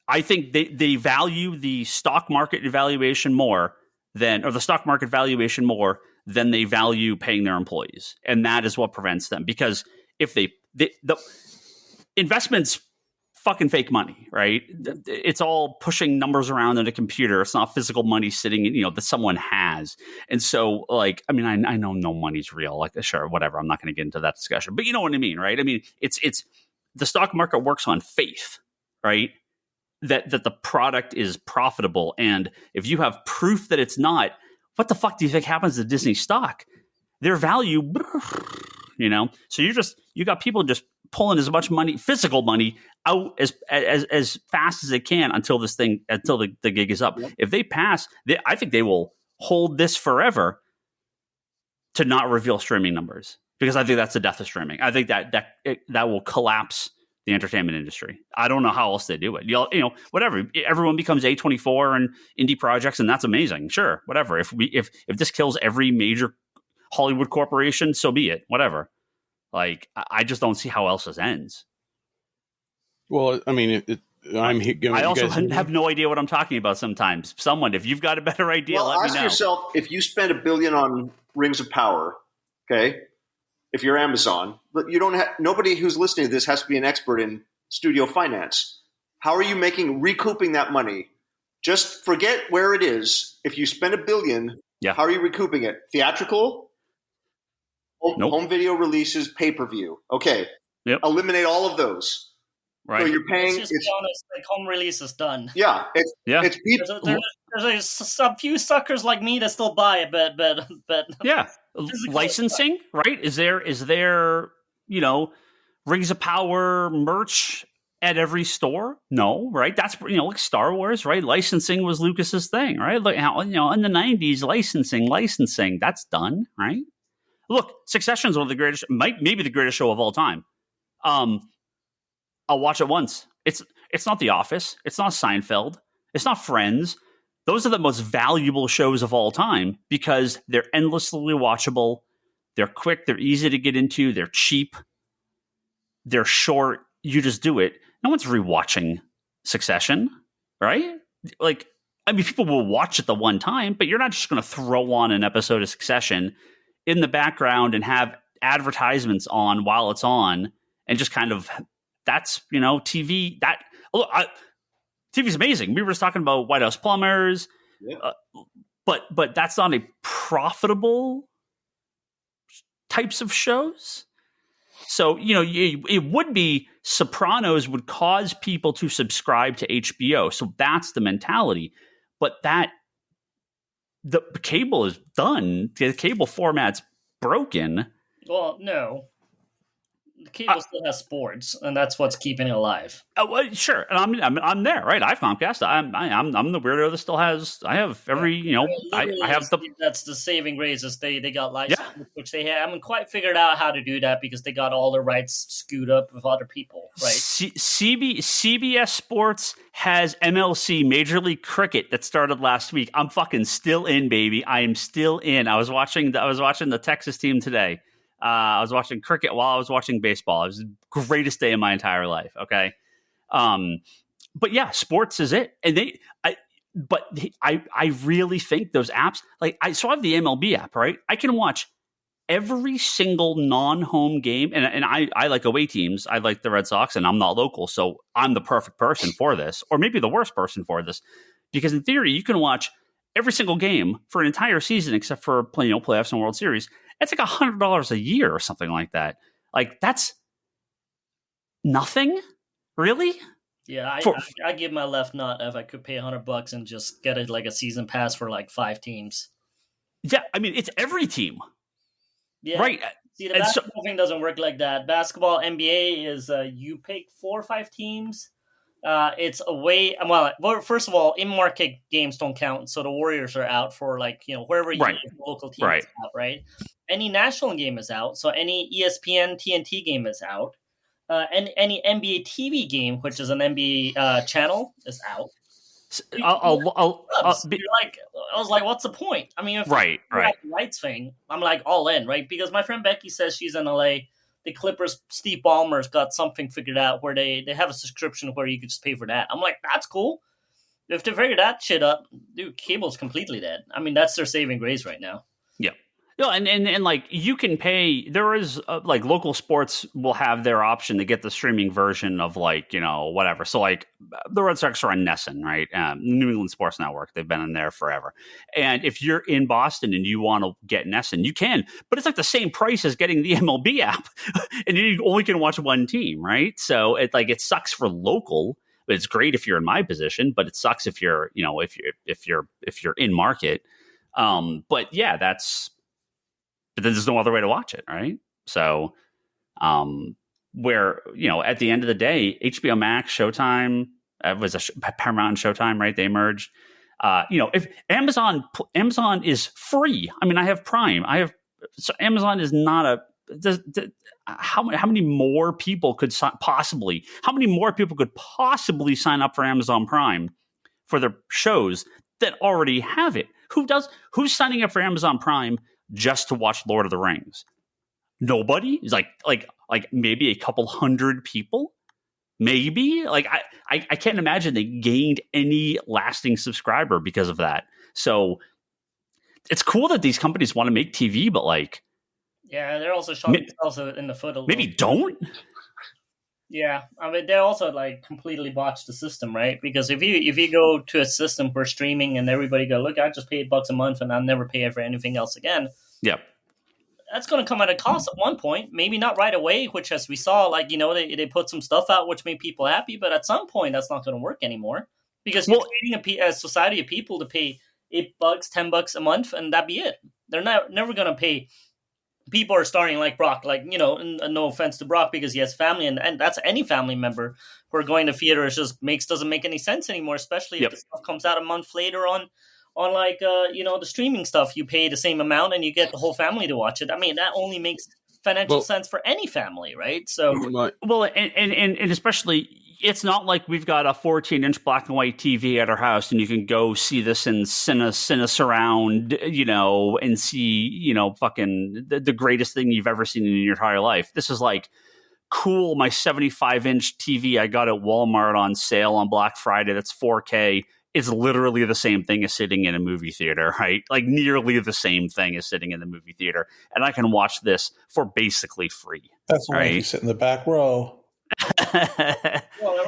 Speaker 1: I think they value the stock market valuation more than they value paying their employees. And that is what prevents them. Because if the investments fucking fake money, right? It's all pushing numbers around in a computer. It's not physical money sitting, that someone has. And so, I know no money's real. Like, sure, whatever. I'm not going to get into that discussion. But you know what I mean, right? I mean, it's the stock market works on faith, right? That the product is profitable. And if you have proof that it's not, what the fuck do you think happens to Disney stock? Their value, So you got people just pulling as much money, physical money, out as fast as they can until the gig is up. Yep. If they pass, I think they will hold this forever to not reveal streaming numbers, because I think that's the death of streaming. I think that will collapse the entertainment industry. I don't know how else they do it. Whatever. Everyone becomes A24 and indie projects, and that's amazing. Sure, whatever. If this kills every major Hollywood corporation, so be it. Whatever. I just don't see how else this ends.
Speaker 2: Well, I mean,
Speaker 1: I also have no idea what I'm talking about sometimes. Someone, if you've got a better idea, let me know.
Speaker 3: Ask yourself, if you spend $1 billion on Rings of Power, okay? If you're Amazon, but you don't have, nobody who's listening to this has to be an expert in studio finance. How are you recouping that money? Just forget where it is. If you spend $1 billion, how are you recouping it? Theatrical? Home video releases, pay-per-view. Okay.
Speaker 1: Yep.
Speaker 3: Eliminate all of those.
Speaker 1: Right.
Speaker 3: So you're paying.
Speaker 5: Let's just be honest, home release is done.
Speaker 3: Yeah. It's people.
Speaker 5: There's a few suckers like me that still buy it, but
Speaker 1: yeah. Licensing, right? Is there Rings of Power merch at every store? No, right? That's like Star Wars, right? Licensing was Lucas's thing, right? Like how in the 90s, licensing, that's done, right? Look, Succession's one of the greatest, maybe the greatest show of all time. I'll watch it once. It's not The Office. It's not Seinfeld. It's not Friends. Those are the most valuable shows of all time because they're endlessly watchable. They're quick. They're easy to get into. They're cheap. They're short. You just do it. No one's rewatching Succession, right? People will watch it the one time, but you're not just going to throw on an episode of Succession in the background and have advertisements on while it's on and just kind of, that's, TV. TV's amazing. We were just talking about White House Plumbers, but that's not a profitable types of shows. So, it would be Sopranos would cause people to subscribe to HBO. So that's the mentality. But the cable is done. The cable format's broken. Well,
Speaker 5: no. The cable still has sports, and that's what's keeping it alive.
Speaker 1: Well, sure, and I'm there, right? I have Comcast. I'm the weirdo that still has. I have every, I have the.
Speaker 5: That's the saving grace is they got license, which they haven't quite figured out how to do that because they got all their rights screwed up with other people, right?
Speaker 1: CBS Sports has MLC, Major League Cricket, that started last week. I'm fucking still in, baby. I am still in. I was watching the Texas team today. I was watching cricket while I was watching baseball. It was the greatest day of my entire life. Okay. But yeah, sports is it. And I really think those apps, like I have the MLB app, right? I can watch every single non-home game, and I like away teams. I like the Red Sox, and I'm not local, so I'm the perfect person for this, or maybe the worst person for this, because in theory, you can watch every single game for an entire season except for playoffs and World Series. It's like $100 a year or something like that. Like that's nothing, really.
Speaker 5: Yeah, I give my left nut if I could pay $100 and just get a season pass for like 5 teams.
Speaker 1: Yeah, I mean it's every team.
Speaker 5: Yeah,
Speaker 1: right.
Speaker 5: See, the basketball thing doesn't work like that. Basketball, NBA is you pick 4 or 5 teams. It's a way. Well, first of all, in-market games don't count, so the Warriors are out for wherever you live, the local team is out, right? Any national game is out, so any ESPN TNT game is out. And any NBA TV game, which is an NBA channel, is out. I was like, what's the point? I mean, if
Speaker 1: right.
Speaker 5: The rights thing, I'm like all in, right? Because my friend Becky says she's in LA. The Clippers, Steve Ballmer's got something figured out where they have a subscription where you could just pay for that. I'm like, that's cool. If they figure that shit up, dude, cable's completely dead. I mean, that's their saving grace right now.
Speaker 1: Yeah. No, and like you can pay. There is like local sports will have their option to get the streaming version of whatever. So like the Red Sox are on NESN, right? New England Sports Network. They've been in there forever. And if you're in Boston and you want to get NESN, you can. But it's like the same price as getting the MLB app, and you only can watch one team, right? So it sucks for local. But it's great if you're in my position. But it sucks if you're if you're in market. But yeah, But then there's no other way to watch it, right? So, where at the end of the day, HBO Max, Showtime was Paramount and Showtime, right? They merged. If Amazon is free, I mean, I have Prime. So Amazon is not how many more people could possibly sign up for Amazon Prime for their shows that already have it? Who's signing up for Amazon Prime just to watch Lord of the Rings? Nobody. It's like maybe a couple hundred people. Maybe. Like I can't imagine they gained any lasting subscriber because of that. So it's cool that these companies want to make TV, but
Speaker 5: yeah, they're also shooting themselves in the foot a little.
Speaker 1: Maybe don't.
Speaker 5: Yeah, I mean they also completely botched the system, right? Because if you go to a system for streaming and everybody go, look, I just pay $8 a month and I'll never pay for anything else again.
Speaker 1: Yep.
Speaker 5: That's going to come at a cost at one point. Maybe not right away, which as we saw, they put some stuff out which made people happy, but at some point that's not going to work anymore because you're creating a society of people to pay $8, $10 a month, and that'd be it. They're never going to pay. People are starting like Brock, no offense to Brock because he has family, and that's any family member who are going to theater. It just doesn't make any sense anymore, especially if the stuff comes out a month later on the streaming stuff. You pay the same amount and you get the whole family to watch it. I mean, that only makes financial sense for any family, right? So,
Speaker 1: and especially, it's not like we've got a 14-inch black and white TV at our house and you can go see this in Cine Surround, and see, fucking the greatest thing you've ever seen in your entire life. This is cool. My 75-inch TV I got at Walmart on sale on Black Friday. That's 4K. It's literally the same thing as sitting in a movie theater, right? Like nearly the same thing as sitting in the movie theater. And I can watch this for basically free.
Speaker 4: That's why you sit in the back row.
Speaker 5: If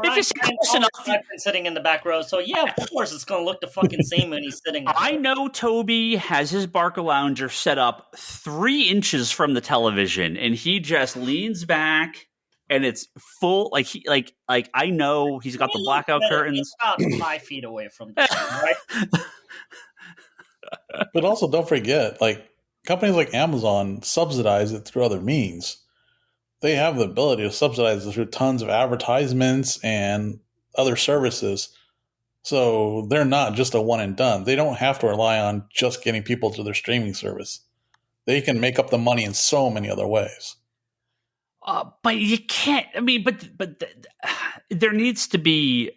Speaker 5: you're close enough, I've been sitting in the back row, so yeah, of course it's going to look the fucking same when he's sitting.
Speaker 1: I know Toby has his Barca Lounger set up 3 inches from the television, and he just leans back, and it's full. I know he's got the blackout curtains.
Speaker 5: It's about 5 feet away from the right?
Speaker 4: But also, don't forget, companies like Amazon subsidize it through other means. They have the ability to subsidize it through tons of advertisements and other services. So they're not just a one and done. They don't have to rely on just getting people to their streaming service. They can make up the money in so many other ways.
Speaker 1: But you can't. I mean, but there needs to be,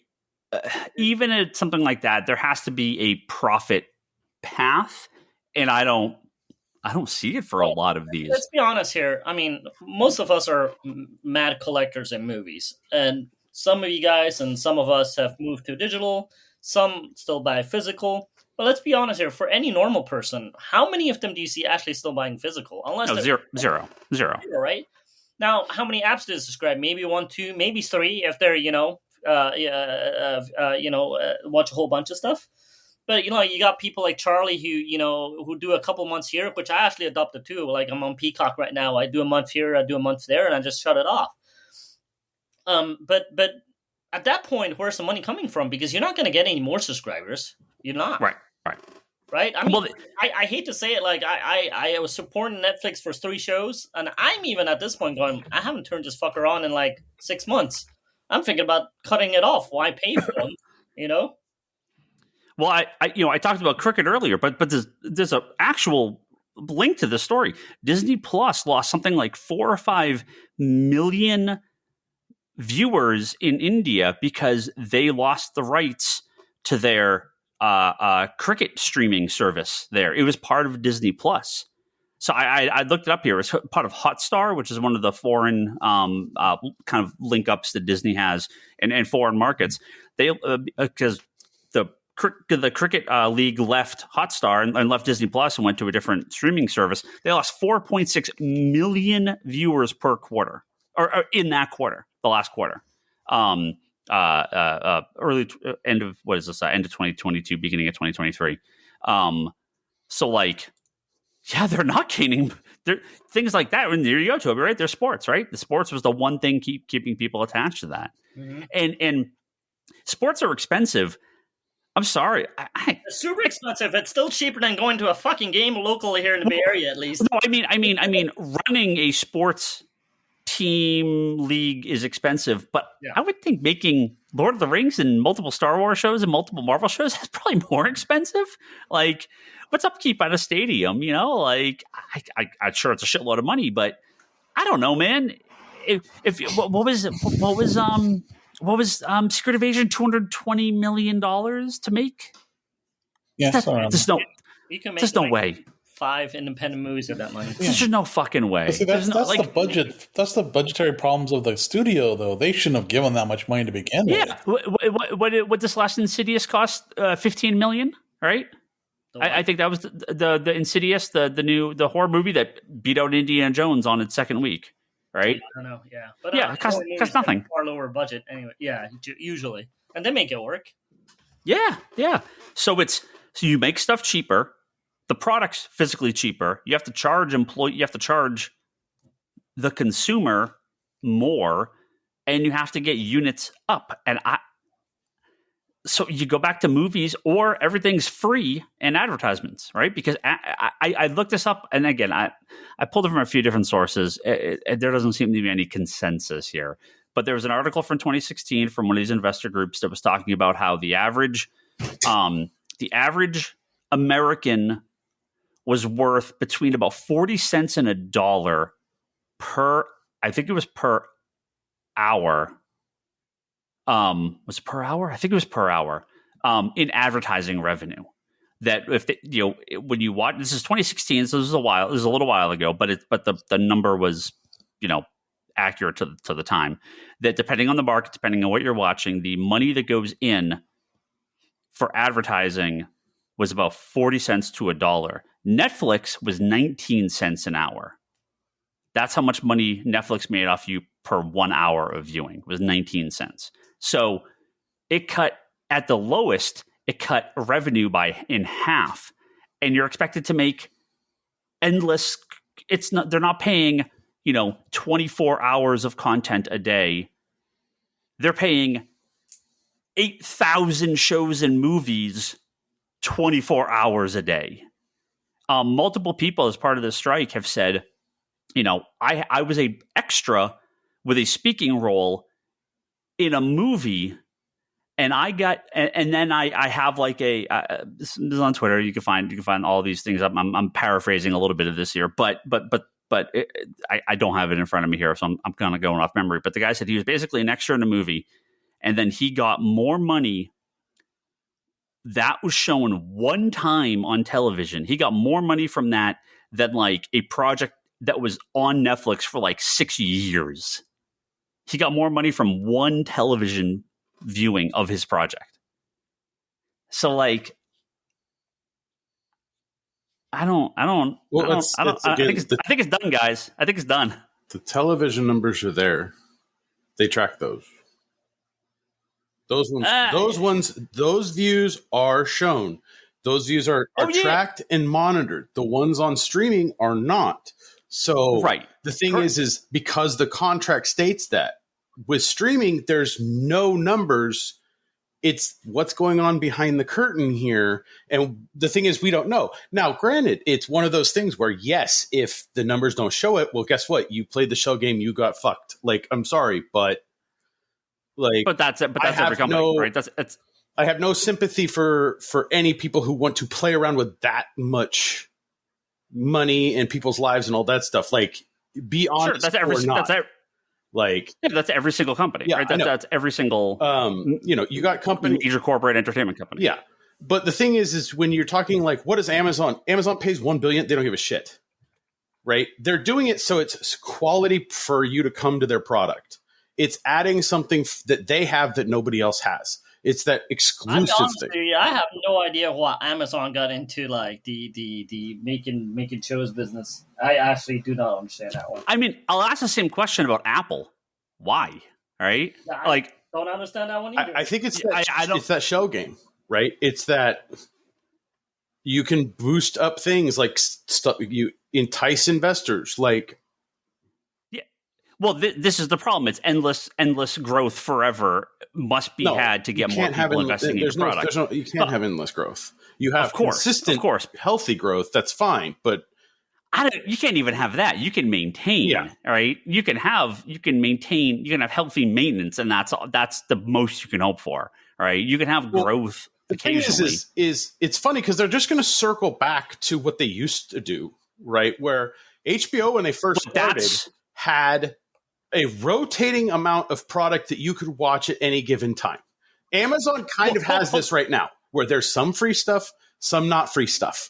Speaker 1: even at something like that, there has to be a profit path. And I don't see it for a lot of these.
Speaker 5: Let's be honest here. I mean, most of us are mad collectors in movies. And some of you guys and some of us have moved to digital. Some still buy physical. But let's be honest here. For any normal person, how many of them do you see actually still buying physical? Unless
Speaker 1: zero,
Speaker 5: right? Now, how many apps do they subscribe? Maybe 1, 2, maybe 3 if they're watch a whole bunch of stuff. But you got people like Charlie who do a couple months here, which I actually adopted too. Like I'm on Peacock right now. I do a month here, I do a month there, and I just shut it off. But at that point, where's the money coming from? Because you're not going to get any more subscribers. You're not. Right? I mean, I hate to say it, like I was supporting Netflix for 3 shows, and I'm even at this point going, I haven't turned this fucker on in like 6 months. I'm thinking about cutting it off. Why pay for them?
Speaker 1: Well, I talked about cricket earlier, but there's an actual link to the story. Disney Plus lost something like 4 or 5 million viewers in India because they lost the rights to their cricket streaming service there. It was part of Disney Plus. So I looked it up here. It's part of Hotstar, which is one of the foreign kind of link ups that Disney has in foreign markets. They because the cricket league left Hotstar and left Disney Plus and went to a different streaming service. They lost 4.6 million viewers per quarter, or in that quarter, the last quarter. End of end of 2022, beginning of 2023. So like, yeah, they're not gaining. Things like that. And there you go, Toby. Right? They're sports, right? The sports was the one thing keeping people attached to that. Mm-hmm. And sports are expensive. I'm sorry.
Speaker 5: It's super expensive. It's still cheaper than going to a fucking game locally here in the Bay Area, at least.
Speaker 1: No, I mean, running a sports team league is expensive, but yeah. I would think making Lord of the Rings and multiple Star Wars shows and multiple Marvel shows is probably more expensive. Like, what's upkeep at a stadium? Like, I'm sure it's a shitload of money, but I don't know, man. What was Secret Invasion $220 million to make?
Speaker 4: Yeah,
Speaker 1: there's no way.
Speaker 5: 5 independent movies of that money.
Speaker 1: Yeah. There's just no fucking way.
Speaker 4: See, that's the budget. That's the budgetary problems of the studio, though. They shouldn't have given that much money to begin with.
Speaker 1: Yeah. What this last Insidious cost? $15 million, right? I think that was the Insidious, the horror movie that beat out Indiana Jones on its second week. Right?
Speaker 5: I don't know, yeah. But
Speaker 1: it costs nothing.
Speaker 5: Far lower budget anyway. Yeah, usually. And they make it work.
Speaker 1: Yeah. So you make stuff cheaper. The product's physically cheaper. You have to charge the consumer more, and you have to get units up. And so you go back to movies, or everything's free and advertisements, right? Because I looked this up, and again, I pulled it from a few different sources. There doesn't seem to be any consensus here. But there was an article from 2016 from one of these investor groups that was talking about how the average American was worth between about 40 cents and $1 per, I think it was per hour. Was it per hour? I think it was per hour in advertising revenue. That if when you watch, this is 2016, so this is a little while ago, but the number was accurate to the time. That depending on the market, depending on what you're watching, the money that goes in for advertising was about 40 cents to $1. Netflix was 19 cents an hour. That's how much money Netflix made off you per 1 hour of viewing, was 19 cents. So it cut at the lowest, it cut revenue in half. And you're expected to make endless. They're not paying, 24 hours of content a day. They're paying 8,000 shows and movies 24 hours a day. Multiple people as part of the strike have said, I was a extra with a speaking role in a movie, and I got, and then I have like this is on Twitter. You can find all these things. I'm paraphrasing a little bit of this here, but I don't have it in front of me here, so I'm kind of going off memory. But the guy said he was basically an extra in a movie, and then he got more money that was shown one time on television. He got more money from that than like a project that was on Netflix for like 6 years. He got more money from one television viewing of his project. So like, I think it's done, guys. I think it's done.
Speaker 2: The television numbers are there. They track those. Those views are shown. Those views are tracked and monitored. The ones on streaming are not. So the thing is because the contract states that with streaming, there's no numbers. It's what's going on behind the curtain here. And the thing is, we don't know. Now, granted, it's one of those things where, yes, if the numbers don't show it, well, guess what? You played the shell game, you got fucked. Like, I'm sorry, but
Speaker 1: that's it. But that's every company, right?
Speaker 2: I have no sympathy for any people who want to play around with that much money and people's lives and all that stuff. Like, be honest, that's
Speaker 1: every single company, right? That's every single,
Speaker 2: you got company,
Speaker 1: major corporate entertainment company.
Speaker 2: Yeah. But the thing is when you're talking like, what is Amazon? Amazon pays $1 billion. They don't give a shit, right? They're doing it so it's quality for you to come to their product. It's adding something that they have that nobody else has. It's that exclusive thing.
Speaker 5: I have no idea why Amazon got into like the making shows business. I actually do not understand that one.
Speaker 1: I mean, I'll ask the same question about Apple. Why? Right?
Speaker 5: I don't understand that one either.
Speaker 2: I think it's it's that shell game, right? It's that you can boost up things like stuff. You entice investors, like.
Speaker 1: Well, this is the problem. It's endless growth forever must be had to get more people investing in your product.
Speaker 2: You can't have endless growth. You have consistent, healthy growth. That's fine, but
Speaker 1: you can't even have that. You can maintain, right? You can have healthy maintenance, and that's the most you can hope for, right? You can have growth occasionally.
Speaker 2: The thing is it's funny because they're just going to circle back to what they used to do, right? Where HBO, when they first started, had a rotating amount of product that you could watch at any given time. Amazon kind of has this right now, where there's some free stuff, some not free stuff.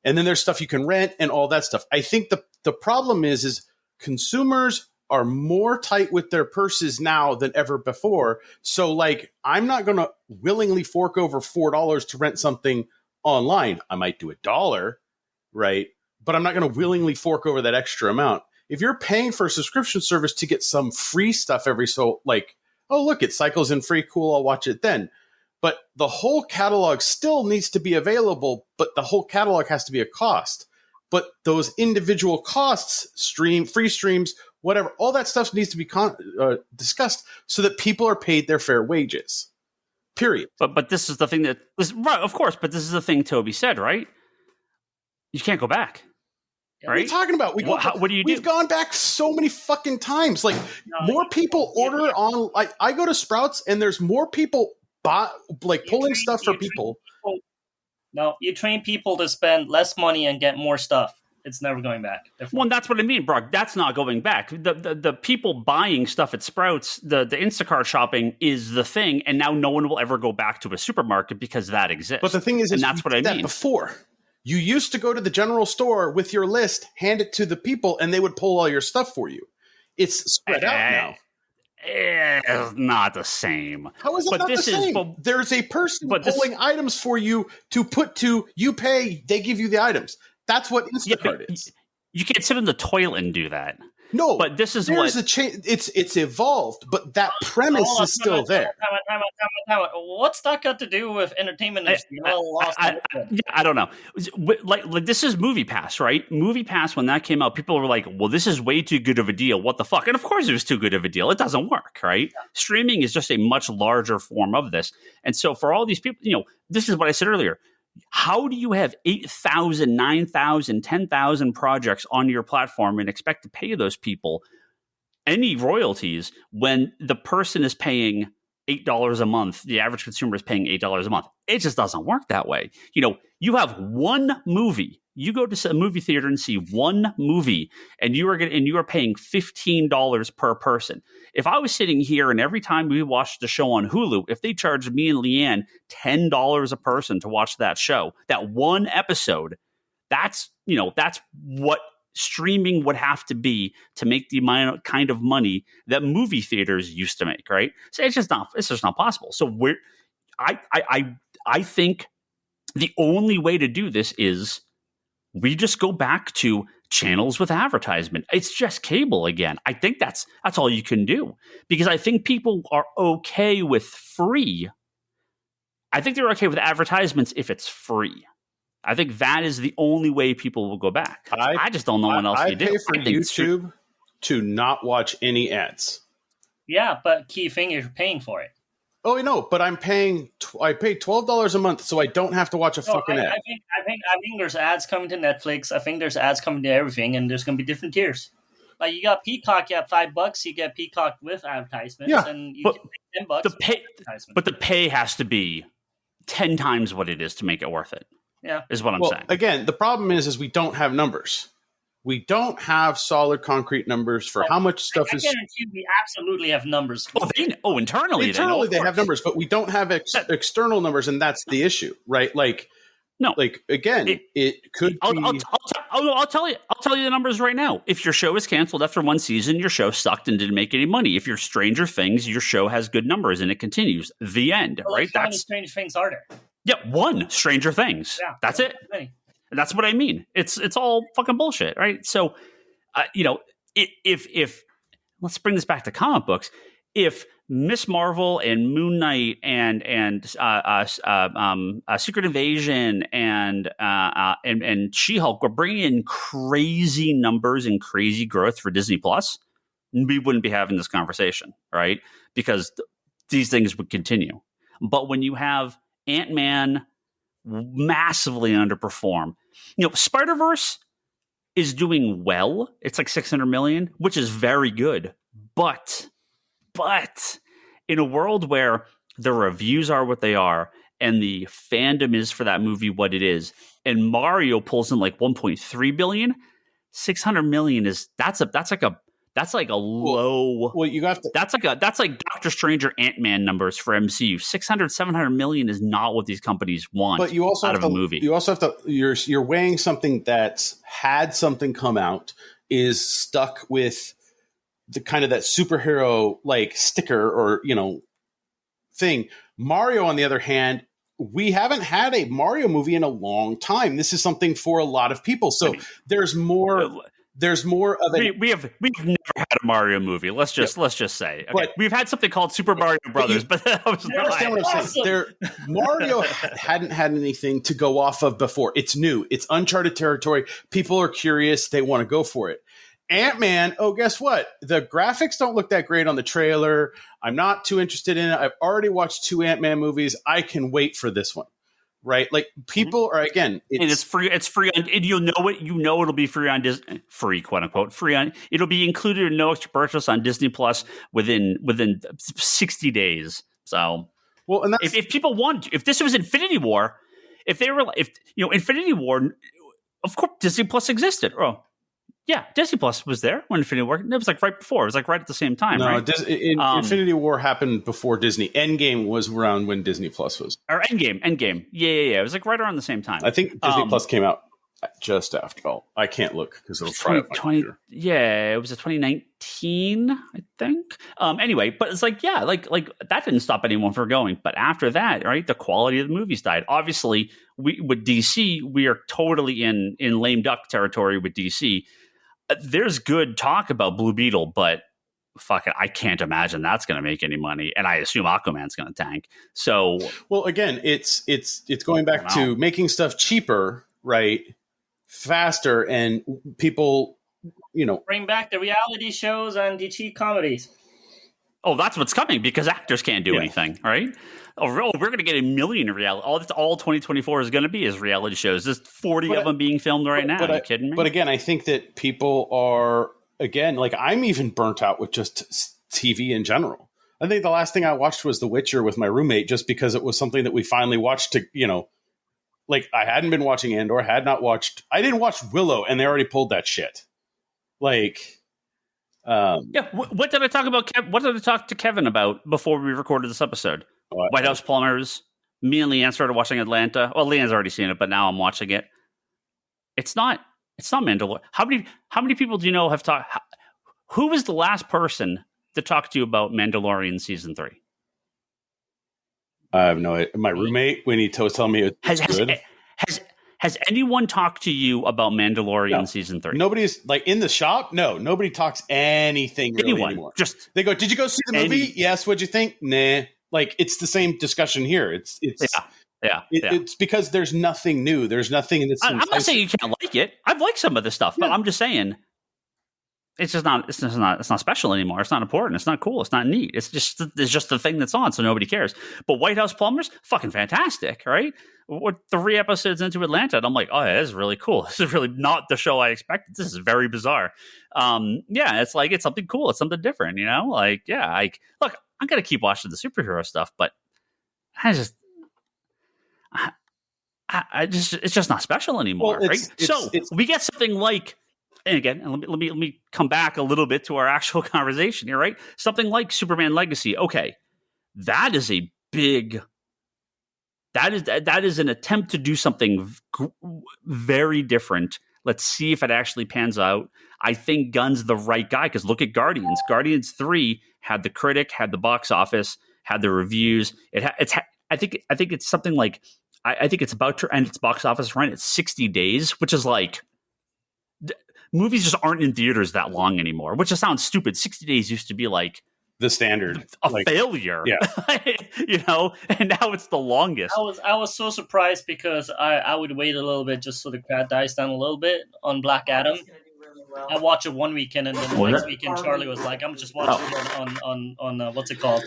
Speaker 2: And then there's stuff you can rent and all that stuff. I think the problem is consumers are more tight with their purses now than ever before. So like, I'm not going to willingly fork over $4 to rent something online. I might do $1, right? But I'm not going to willingly fork over that extra amount. If you're paying for a subscription service to get some free stuff like, oh, look, it cycles in free, cool, I'll watch it then. But the whole catalog still needs to be available, but the whole catalog has to be a cost. But those individual costs, free streams, whatever, all that stuff needs to be discussed so that people are paid their fair wages. Period.
Speaker 1: But this is the thing of course, but this is the thing Toby said, right? You can't go back.
Speaker 2: Right? What are you talking about?
Speaker 1: What do you do?
Speaker 2: We've gone back so many fucking times. Like, more people order on. Like, I go to Sprouts and there's more people pulling stuff for people.
Speaker 5: No, you train people to spend less money and get more stuff. It's never going back.
Speaker 1: Well, that's what I mean, Brock. That's not going back. The people buying stuff at Sprouts, the Instacart shopping is the thing, and now no one will ever go back to a supermarket because that exists.
Speaker 2: But the thing is,
Speaker 1: and that's what I mean.
Speaker 2: Before. You used to go to the general store with your list, hand it to the people, and they would pull all your stuff for you. It's spread out now.
Speaker 1: It's not the same.
Speaker 2: How is it not the same? There's a person pulling items for you to put to, you pay, they give you the items. That's what Instacart is.
Speaker 1: You can't sit in the toilet and do that.
Speaker 2: No,
Speaker 1: but this is
Speaker 2: a change. It's evolved, but that premise is still there.
Speaker 5: What's that got to do with entertainment industry?
Speaker 1: I don't know. Like this is MoviePass, right? MoviePass, when that came out, people were like, "Well, this is way too good of a deal. What the fuck?" And of course, it was too good of a deal. It doesn't work, right? Yeah. Streaming is just a much larger form of this, and so for all these people, this is what I said earlier. How do you have 8,000, 9,000, 10,000 projects on your platform and expect to pay those people any royalties when the person is paying $8 a month? The average consumer is paying $8 a month. It just doesn't work that way. You have one movie. You go to a movie theater and see one movie, and you are paying $15 per person. If I was sitting here and every time we watched the show on Hulu, if they charged me and Leanne $10 a person to watch that show, that one episode, that's what streaming would have to be to make the kind of money that movie theaters used to make, right? So it's just not possible. So I think the only way to do this is we just go back to channels with advertisement. It's just cable again. I think that's all you can do, because I think people are okay with free. I think they're okay with advertisements if it's free. I think that is the only way people will go back. I just don't know what else you do.
Speaker 2: I pay for YouTube to not watch any ads.
Speaker 5: Yeah, but key thing, you're paying for it.
Speaker 2: Oh, I know, but I pay $12 a month, so I don't have to watch a fucking ad.
Speaker 5: I think there's ads coming to Netflix. I think there's ads coming to everything, and there's going to be different tiers. Like you got Peacock, you have $5, you get Peacock with advertisements, and you get $10.
Speaker 1: But the pay has to be 10 times what it is to make it worth it.
Speaker 5: Yeah,
Speaker 1: is what I'm saying.
Speaker 2: Again, the problem is we don't have numbers. We don't have solid, concrete numbers for how much stuff is.
Speaker 5: I guarantee we absolutely have numbers.
Speaker 1: Internally
Speaker 2: they have numbers, but we don't have external numbers, and that's the issue, right? Like, no, like again, it could.
Speaker 1: I'll tell you the numbers right now. If your show is canceled after one season, your show sucked and didn't make any money. If you're Stranger Things, your show has good numbers and it continues. The end, right?
Speaker 5: How many Stranger Things are there?
Speaker 1: Yeah, one Stranger Things. Yeah, that's it. And that's what I mean. It's all fucking bullshit, right? So, if let's bring this back to comic books. If Miss Marvel and Moon Knight and Secret Invasion and She-Hulk were bringing in crazy numbers and crazy growth for Disney Plus, we wouldn't be having this conversation, right? Because these things would continue. But when you have Ant-Man massively underperform, Spider-Verse is doing well. It's like 600 million, which is very good. But in a world where the reviews are what they are and the fandom is for that movie what it is, and Mario pulls in like 1.3 billion, 600 million that's like a low.
Speaker 2: Well, you have to.
Speaker 1: That's like Doctor Strange or Ant-Man numbers for MCU. 600, 700 million is not what these companies want.
Speaker 2: But you also
Speaker 1: out
Speaker 2: have
Speaker 1: of a movie.
Speaker 2: You also have to. You're weighing something that's had something come out, is stuck with the kind of that superhero like sticker or thing. Mario, on the other hand, we haven't had a Mario movie in a long time. This is something for a lot of people. So there's more. There's more of a.
Speaker 1: We've never had a Mario movie. Let's just say. Okay. But we've had something called Super Mario Brothers, but that was
Speaker 2: you understand what I'm saying? Mario hadn't had anything to go off of before. It's new. It's uncharted territory. People are curious. They want to go for it. Ant-Man. Oh, guess what? The graphics don't look that great on the trailer. I'm not too interested in it. I've already watched 2 Ant-Man movies. I can wait for this one. Right, like people are again,
Speaker 1: and it's free. It's free, and you'll know it. It'll be free on Disney, free quote unquote, free on. It'll be included in no extra purchase on Disney Plus within 60 days. So,
Speaker 2: well, and
Speaker 1: if people want, if this was Infinity War, Infinity War, of course Disney Plus existed. Oh, yeah, Disney Plus was there when Infinity War. It was like right before. It was like right at the same time.
Speaker 2: No,
Speaker 1: right?
Speaker 2: Infinity War happened before Disney. Endgame was around when Disney Plus was.
Speaker 1: Or Endgame. Yeah. It was like right around the same time.
Speaker 2: I think Disney Plus came out just after. Oh, I can't look because it'll try
Speaker 1: 20. Yeah, it was 2019, I think. Anyway, but it's like like that didn't stop anyone from going. But after that, right, the quality of the movies died. Obviously, with DC, we are totally in lame duck territory with DC. There's good talk about Blue Beetle, but fuck it, I can't imagine that's going to make any money, and I assume Aquaman's going to tank. So,
Speaker 2: well, again, it's going back to making stuff cheaper, right? Faster, and people,
Speaker 5: bring back the reality shows and the cheap comedies.
Speaker 1: Oh, that's what's coming because actors can't do anything, right? Oh, we're going to get a million reality. All 2024 is going to be is reality shows. There's 40 of them being filmed right now. Are you kidding me?
Speaker 2: But again, I think that people are, again, like I'm even burnt out with just TV in general. I think the last thing I watched was The Witcher with my roommate just because it was something that we finally watched to, like I hadn't been watching Andor, I didn't watch Willow and they already pulled that shit. Like...
Speaker 1: what did I talk about? What did I talk to Kevin about before we recorded this episode? White House Plumbers. Me and Leanne started watching Atlanta. Well, Leanne's already seen it, but now I'm watching it. It's not It's not Mandalorian. How many people do you know have talked? Who was the last person to talk to you about Mandalorian season 3?
Speaker 2: I have no idea. My roommate, when he was telling me it's good.
Speaker 1: Has anyone talked to you about Mandalorian season 3?
Speaker 2: Nobody's like in the shop. No, nobody talks anything really anymore.
Speaker 1: Just
Speaker 2: they go, "Did you go see the movie? Yes. What'd you think? Nah." Like it's the same discussion here. It's because there's nothing new. There's nothing in this.
Speaker 1: I'm not saying you can't like it. I've liked some of the stuff, but I'm just saying it's not special anymore. It's not important. It's not cool. It's not neat. It's just the thing that's on, so nobody cares. But White House Plumbers, fucking fantastic, right? We're 3 episodes into Atlanta, and I'm like, oh, yeah, this is really cool. This is really not the show I expected. This is very bizarre. It's like it's something cool. It's something different, you know? Like, yeah, look, I'm gonna keep watching the superhero stuff, but it's just not special anymore, right? We get something like. And again, let me come back a little bit to our actual conversation here, right? Something like Superman Legacy. Okay, that is a big. That is an attempt to do something very different. Let's see if it actually pans out. I think Gunn's the right guy because look at Guardians. Guardians 3 had the critic, had the box office, had the reviews. I think it's something like I think it's about to end its box office run at 60 days, which is like. Movies just aren't in theaters that long anymore, which just sounds stupid. 60 days used to be like
Speaker 2: the standard,
Speaker 1: failure, you know, and now it's the longest.
Speaker 5: I was so surprised because I would wait a little bit just so the crowd dies down a little bit on Black Adam. I watched it one weekend and then the next weekend Charlie was like, I'm just watching it on what's it called?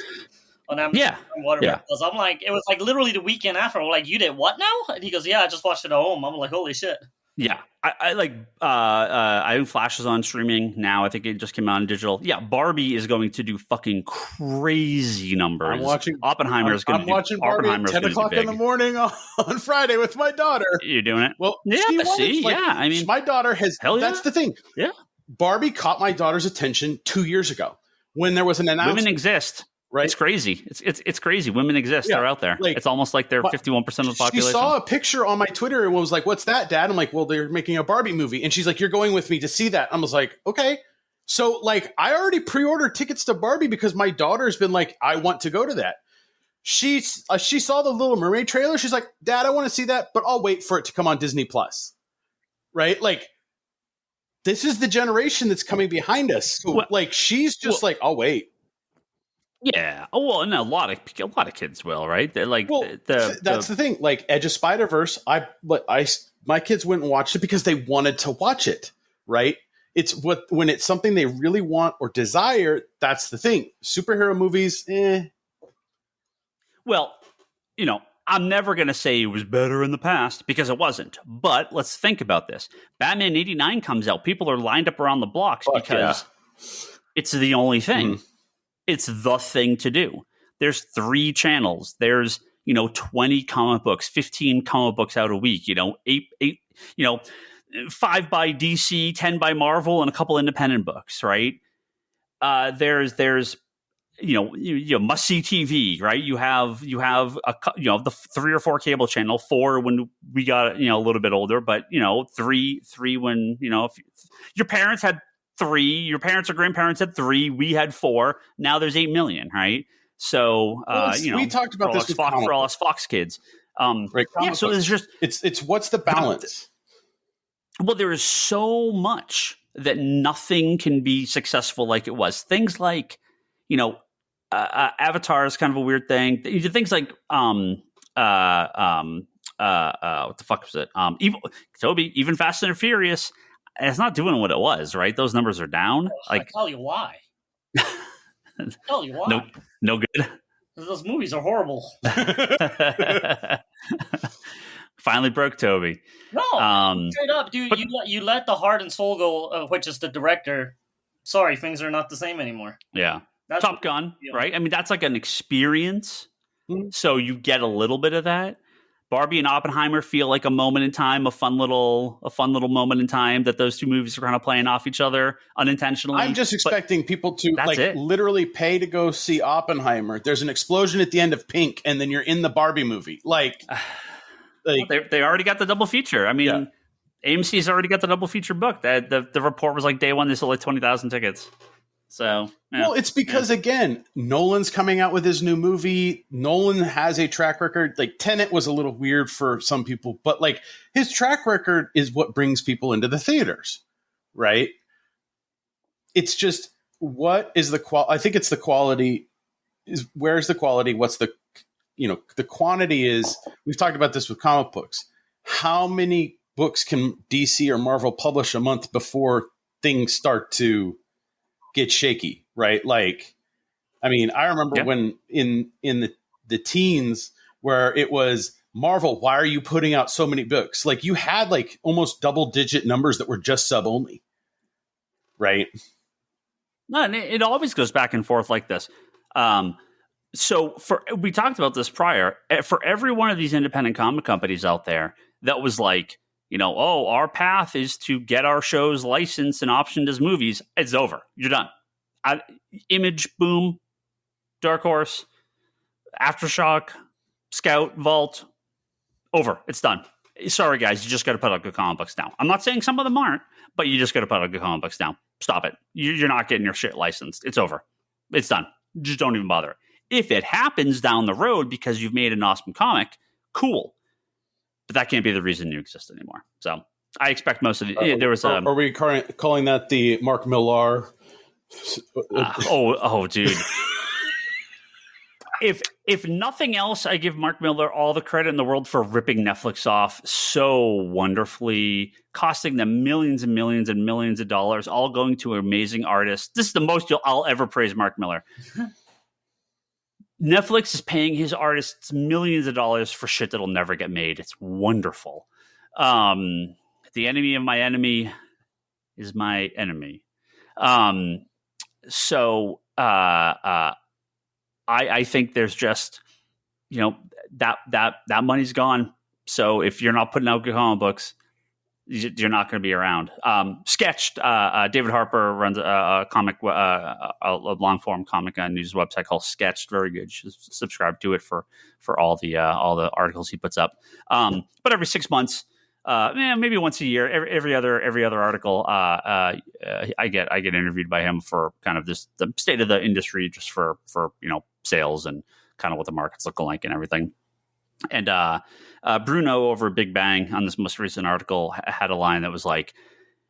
Speaker 5: On Amazon Because I'm like, it was like literally the weekend after. I'm like, you did what now? And he goes, yeah, I just watched it at home. I'm like, holy shit.
Speaker 1: Yeah, I like. I think Flash is on streaming now. I think it just came out in digital. Yeah, Barbie is going to do fucking crazy numbers.
Speaker 2: I'm watching
Speaker 1: Oppenheimer is going to. I'm
Speaker 2: watching Barbie at 10 o'clock in the morning on Friday with my daughter.
Speaker 1: You're doing it?
Speaker 2: Well,
Speaker 1: yeah. I mean,
Speaker 2: my daughter has. That's the thing.
Speaker 1: Yeah,
Speaker 2: Barbie caught my daughter's attention 2 years ago when there was an announcement.
Speaker 1: Women exist. Right? It's crazy. It's crazy. Women exist. Yeah, they're out there. Like, it's almost like they're 51% of the population.
Speaker 2: She saw a picture on my Twitter and was like, "What's that, Dad?" I'm like, "Well, they're making a Barbie movie." And she's like, "You're going with me to see that?" I was like, "Okay." So like, I already pre-ordered tickets to Barbie because my daughter's been like, "I want to go to that." She saw the Little Mermaid trailer. She's like, "Dad, I want to see that, but I'll wait for it to come on Disney Plus." Right? Like, this is the generation that's coming behind us. So, like, she's just like, "I'll wait."
Speaker 1: Yeah. Oh well, and a lot of kids will, right? They're like,
Speaker 2: that's the thing. Like Edge of Spider-Verse, my kids went and watched it because they wanted to watch it, right? It's when it's something they really want or desire. That's the thing. Superhero movies,
Speaker 1: Well, you know, I'm never going to say it was better in the past because it wasn't. But let's think about this. Batman '89 comes out. People are lined up around the blocks because it's the only thing. Mm-hmm. It's the thing to do. There's 3 channels. There's, 20 comic books, 15 comic books out a week, 8, 5 by DC, 10 by Marvel, and a couple independent books, right? There's must see TV, right? You have the 3 or 4 cable channel, 4 when we got, a little bit older, but, 3 when, if your parents had 3, your parents or grandparents had 3, we had 4. Now there's 8 million, right? So
Speaker 2: we talked about this
Speaker 1: for all us Fox kids,
Speaker 2: right?
Speaker 1: Yeah, so there's just
Speaker 2: it's what's the balance?
Speaker 1: Well, there is so much that nothing can be successful like it was. Things like Avatar is kind of a weird thing. Things like what the fuck was it? Even Fast and Furious. It's not doing what it was, right? Those numbers are down.
Speaker 5: I tell you why.
Speaker 1: No good.
Speaker 5: Those movies are horrible.
Speaker 1: Finally broke Toby.
Speaker 5: No, straight up, dude. But, you let the heart and soul go, which is the director. Sorry, things are not the same anymore.
Speaker 1: Yeah, that's Top Gun, right? I mean, that's like an experience. Mm-hmm. So you get a little bit of that. Barbie and Oppenheimer feel like a moment in time, a fun little moment in time that those 2 movies are kind of playing off each other unintentionally.
Speaker 2: I'm just expecting people to literally pay to go see Oppenheimer. There's an explosion at the end of Pink, and then you're in the Barbie movie. Like
Speaker 1: they already got the double feature. I mean, AMC's already got the double feature book. That the report was like day one they sold like 20,000 tickets. So
Speaker 2: well, it's because again, Nolan's coming out with his new movie. Nolan has a track record. Like Tenet was a little weird for some people, but like his track record is what brings people into the theaters, right? It's just what is the I think it's the quality. Is where's the quality? What's the the quantity is. We've talked about this with comic books. How many books can DC or Marvel publish a month before things start to get shaky, right? Like, I mean, I remember when in the teens where it was Marvel, why are you putting out so many books? Like you had like almost double digit numbers that were just sub only, right?
Speaker 1: No, and it always goes back and forth like this. So we talked about this prior. For every one of these independent comic companies out there that was like, our path is to get our shows licensed and optioned as movies. It's over. You're done. Image, Boom, Dark Horse, Aftershock, Scout, Vault, over. It's done. Sorry, guys. You just got to put out good comic books now. I'm not saying some of them aren't, but you just got to put out good comic books now. Stop it. You're not getting your shit licensed. It's over. It's done. Just don't even bother. If it happens down the road because you've made an awesome comic, cool. But that can't be the reason you exist anymore. So I expect most of the... there was
Speaker 2: are we calling that the Mark Millar?
Speaker 1: Dude. If nothing else, I give Mark Millar all the credit in the world for ripping Netflix off so wonderfully, costing them millions and millions and millions of dollars, all going to amazing artists. This is the most I'll ever praise Mark Millar. Netflix is paying his artists millions of dollars for shit that'll never get made. It's wonderful. The enemy of my enemy is my enemy. So I think there's just, that money's gone. So if you're not putting out good comic books, you're not going to be around. Sketched. David Harper runs a comic, a long form comic news website called Sketched. Very good. Just subscribe to it for all the articles he puts up. But every 6 months, maybe once a year, every other article, I get interviewed by him for kind of the state of the industry, just for sales and kind of what the market's looking like and everything. And Bruno over Big Bang on this most recent article had a line that was like,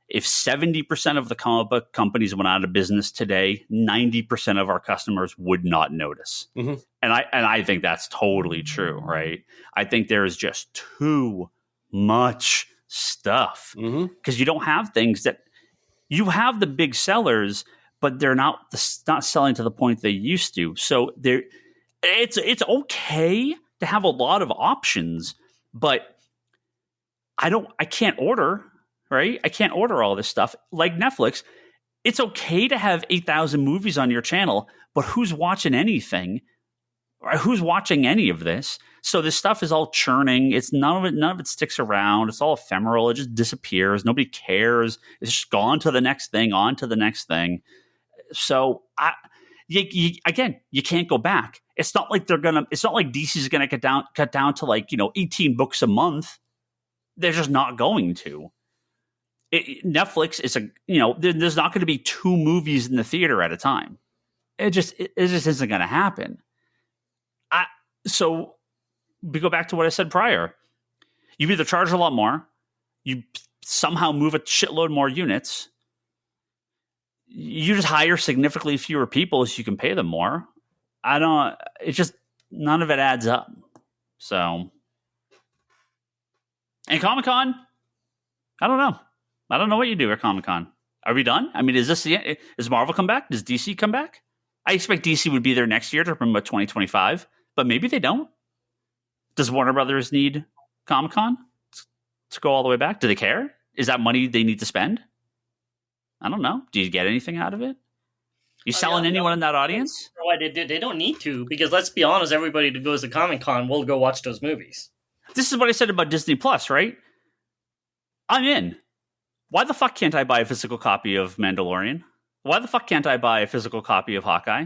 Speaker 1: if 70% of the comic book companies went out of business today, 90% of our customers would not notice. Mm-hmm. And I think that's totally true, right? I think there is just too much stuff because you don't have things that you have the big sellers, but they're not selling to the point they used to. So it's okay to have a lot of options, but I can't order, right? I can't order all this stuff like Netflix. It's okay to have 8,000 movies on your channel, but who's watching anything? Or who's watching any of this? So this stuff is all churning. It's none of it sticks around. It's all ephemeral. It just disappears. Nobody cares. It's just gone to the next thing, on to the next thing. So you can't go back. It's not like DC's gonna cut down to 18 books a month. They're just not going to. Netflix is there's not going to be 2 movies in the theater at a time. It just isn't going to happen. So we go back to what I said prior. You either charge a lot more, you somehow move a shitload more units, you just hire significantly fewer people so you can pay them more. It's just none of it adds up. So, and Comic-Con, I don't know. I don't know what you do at Comic-Con. Are we done? I mean, is Marvel come back? Does DC come back? I expect DC would be there next year to promote 2025, but maybe they don't. Does Warner Brothers need Comic-Con to go all the way back? Do they care? Is that money they need to spend? I don't know. Do you get anything out of it? You selling anyone in that audience?
Speaker 5: They don't need to, because let's be honest, everybody that goes to Comic-Con will go watch those movies.
Speaker 1: This is what I said about Disney Plus, right? I'm in. Why the fuck can't I buy a physical copy of Mandalorian? Why the fuck can't I buy a physical copy of Hawkeye?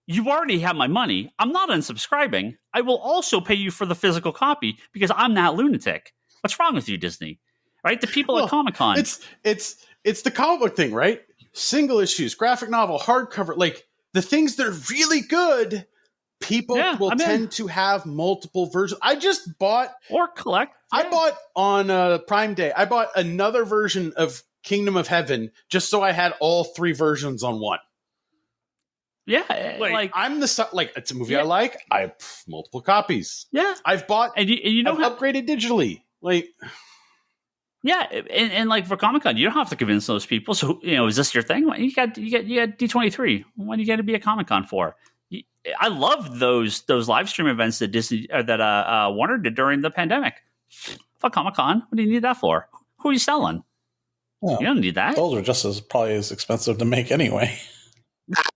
Speaker 1: You already have my money. I'm not unsubscribing. I will also pay you for the physical copy because I'm that lunatic. What's wrong with you, Disney? right? The people at Comic-Con.
Speaker 2: It's the comic book thing, right? Single issues, graphic novel, hardcover, like the things that are really good. People will tend to have multiple versions. I just bought
Speaker 1: or collect.
Speaker 2: I bought on Prime Day. I bought another version of Kingdom of Heaven just so I had all 3 versions on one.
Speaker 1: Yeah,
Speaker 2: like I'm it's a movie I like. I have multiple copies.
Speaker 1: Yeah,
Speaker 2: I've bought
Speaker 1: and you know
Speaker 2: I've upgraded digitally. Like,
Speaker 1: yeah, and like for Comic-Con, you don't have to convince those people. So is this your thing? You got D23. What do you got to be at Comic-Con for? I love those live stream events that Disney that Warner did during the pandemic. Fuck Comic-Con. What do you need that for? Who are you selling? Well, you don't need that.
Speaker 4: Those are just probably as expensive to make anyway.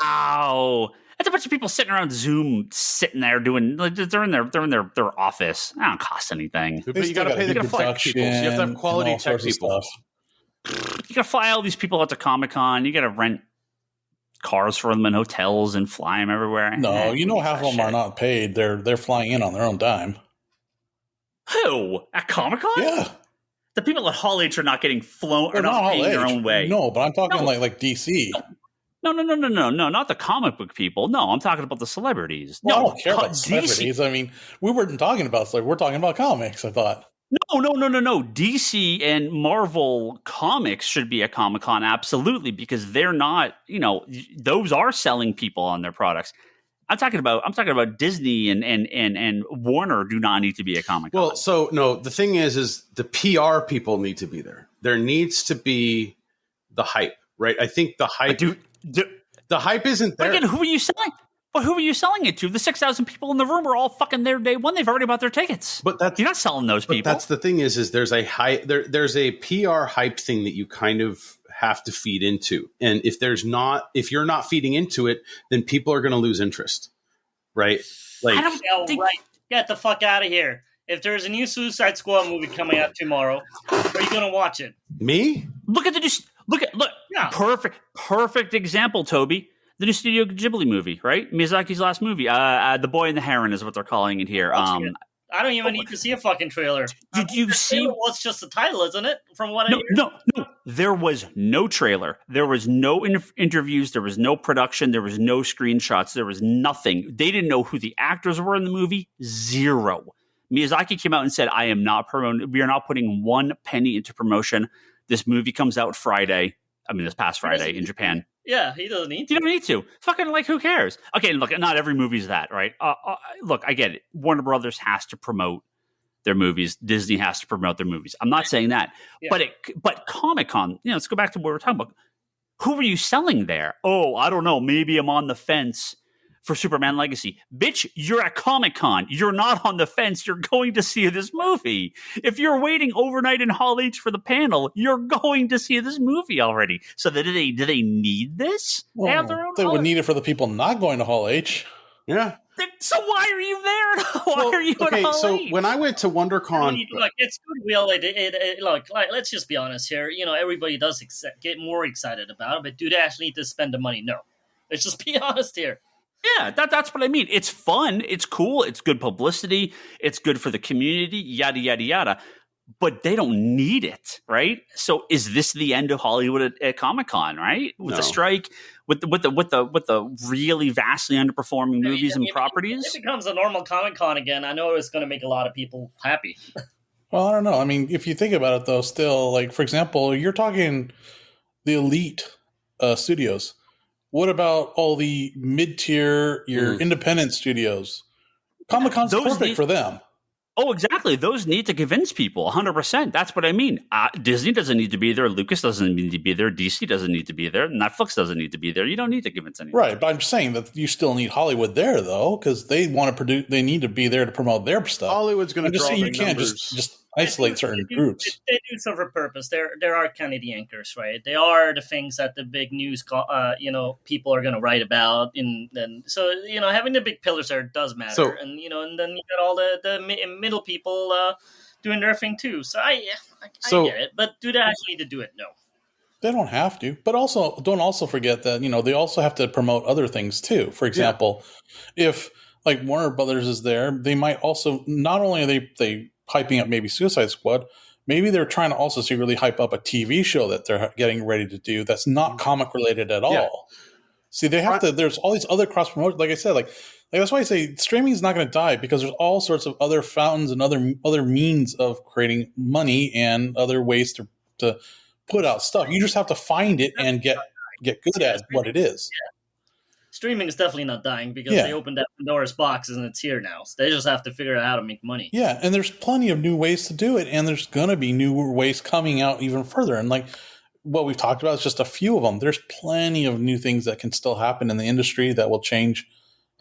Speaker 1: Wow, that's a bunch of people sitting around Zoom, sitting there doing. Like, they're in their office. That don't cost anything.
Speaker 2: But you got to pay the tech people. So you have to have quality tech people.
Speaker 1: You got to fly all these people out to Comic-Con. You got to rent cars for them in hotels and fly them everywhere.
Speaker 4: No, half of them are not paid. They're flying in on their own dime.
Speaker 1: Who at Comic-Con?
Speaker 4: Yeah.
Speaker 1: The people at Hall H are not getting flown or not paying their own way.
Speaker 4: No, but I'm talking like DC.
Speaker 1: No, not the comic book people. No, I'm talking about the celebrities.
Speaker 4: Well, I don't care about celebrities. I mean, we weren't talking about we're talking about comics, I thought.
Speaker 1: No. DC and Marvel Comics should be at Comic-Con, absolutely, because they're not, those are selling people on their products. I'm talking about Disney and Warner do not need to be at Comic-Con.
Speaker 2: Well, so no, the thing is the PR people need to be there. There needs to be the hype, right? I think the hype the hype isn't there.
Speaker 1: Again, who are you selling? But who are you selling it to? The 6,000 people in the room are all fucking there day one. They've already bought their tickets.
Speaker 2: But
Speaker 1: you're not selling those people.
Speaker 2: That's the thing is there's a there's a PR hype thing that you kind of have to feed into. And if you're not feeding into it, then people are going to lose interest. Right? Like,
Speaker 5: I don't think... Right. Get the fuck out of here. If there's a new Suicide Squad movie coming out tomorrow, are you going to watch it?
Speaker 2: Me?
Speaker 1: Look. Yeah. Perfect example, Toby. The new Studio Ghibli movie, right? Miyazaki's last movie. The Boy and the Heron is what they're calling it here.
Speaker 5: I don't even need to see a fucking trailer.
Speaker 1: Did you see?
Speaker 5: Well, it's just the title, isn't it? From what I hear.
Speaker 1: No. There was no trailer. There was no interviews. There was no production. There was no screenshots. There was nothing. They didn't know who the actors were in the movie. Zero. Miyazaki came out and said, "I am not promoting. We are not putting one penny into promotion. This movie comes out Friday. I mean, this past Friday in Japan."
Speaker 5: Yeah, he doesn't need to.
Speaker 1: You don't need to. Fucking who cares? Okay, look, not every movie's that, right? Look, I get it. Warner Brothers has to promote their movies. Disney has to promote their movies. I'm not saying that. Yeah. But Comic-Con, let's go back to what we were talking about. Who were you selling there? Oh, I don't know. Maybe I'm on the fence for Superman Legacy. Bitch, you're at Comic-Con. You're not on the fence. You're going to see this movie. If you're waiting overnight in Hall H for the panel, you're going to see this movie already. So do they need this?
Speaker 4: Well, they would need it for the people not going to Hall H.
Speaker 2: Yeah.
Speaker 1: So why are you there? Why are you at Hall H?
Speaker 2: So when I went to WonderCon...
Speaker 5: Look, it's goodwill. Look, let's just be honest here. Everybody does get more excited about it, but do they actually need to spend the money? No. Let's just be honest here.
Speaker 1: Yeah, that's what I mean. It's fun. It's cool. It's good publicity. It's good for the community, yada, yada, yada. But they don't need it, right? So is this the end of Hollywood at Comic-Con, right? With the strike, with the really vastly underperforming movies and properties?
Speaker 5: If it becomes a normal Comic-Con again, I know it's going to make a lot of people happy.
Speaker 4: Well, I don't know. I mean, if you think about it, though, still, for example, you're talking the elite studios. What about all the mid-tier, your independent studios? Comic-Con's perfect for them.
Speaker 1: Oh, exactly. Those need to convince people 100%. That's what I mean. Disney doesn't need to be there. Lucas doesn't need to be there. DC doesn't need to be there. Netflix doesn't need to be there. You don't need to convince anyone.
Speaker 4: Right, but I'm saying that you still need Hollywood there, though, because they want to produce. They need to be there to promote their stuff.
Speaker 2: Hollywood's going to draw the numbers.
Speaker 4: You can't just isolate certain groups.
Speaker 5: They do serve a purpose. There are kind of the anchors, right? They are the things that the big news, people are going to write about, and so having the big pillars there does matter. So, and then you got all the middle people doing their thing too. So I get it, but do they actually need to do it? No.
Speaker 4: They don't have to, but also don't forget that they also have to promote other things too. For example, if Warner Brothers is there, they might also not only are they hyping up maybe Suicide Squad, maybe they're trying to also secretly hype up a TV show that they're getting ready to do that's not comic related at all. See, they have to. There's all these other cross promotions. Like I said, like that's why I say streaming is not going to die, because there's all sorts of other fountains and other means of creating money and other ways to put out stuff. You just have to find it and get good at what it is.
Speaker 5: Yeah. Streaming is definitely not dying, because they opened that Pandora's box and it's here now. So they just have to figure out how to make money.
Speaker 4: Yeah, and there's plenty of new ways to do it, and there's going to be newer ways coming out even further. And like what we've talked about is just a few of them. There's plenty of new things that can still happen in the industry that will change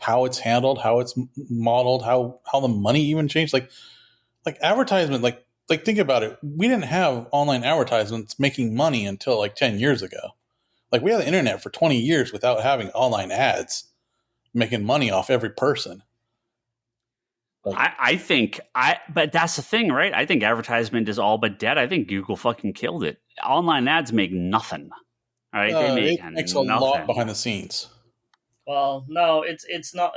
Speaker 4: how it's handled, how it's modeled, how the money even changed. Like advertisement, like think about it. We didn't have online advertisements making money until like 10 years ago. Like we had the internet for 20 years without having online ads making money off every person.
Speaker 1: But that's the thing, right? I think advertisement is all but dead. I think Google fucking killed it. Online ads make nothing. Right?
Speaker 4: It makes a lot behind the scenes.
Speaker 5: Well, no, it's not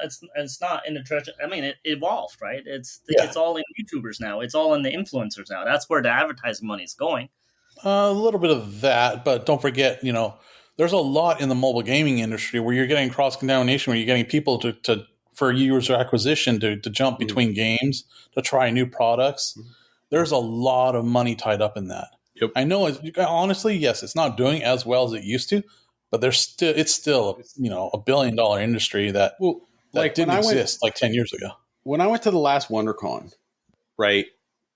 Speaker 5: in the treasure. I mean, it evolved, right? It's all in YouTubers now. It's all in the influencers now. That's where the advertising money is going.
Speaker 4: A little bit of that, but don't forget, there's a lot in the mobile gaming industry where you're getting cross-contamination, where you're getting people to for user acquisition to jump between games, to try new products. There's a lot of money tied up in that.
Speaker 2: Yep.
Speaker 4: I know, honestly, yes, it's not doing as well as it used to, but it's still a $1 billion industry that didn't exist like 10 years ago.
Speaker 2: When I went to the last WonderCon, right,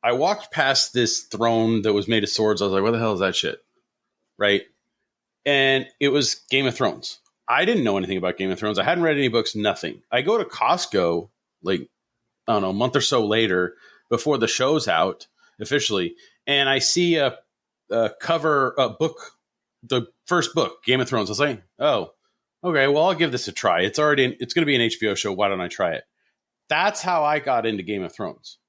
Speaker 2: I walked past this throne that was made of swords. I was like, what the hell is that shit? Right? And it was Game of Thrones. I didn't know anything about Game of Thrones. I hadn't read any books, nothing. I go to Costco, like, I don't know, a month or so later, before the show's out officially, and I see a cover, a book, the first book, Game of Thrones. I was like, oh, okay, well, I'll give this a try. It's going to be an HBO show. Why don't I try it? That's how I got into Game of Thrones.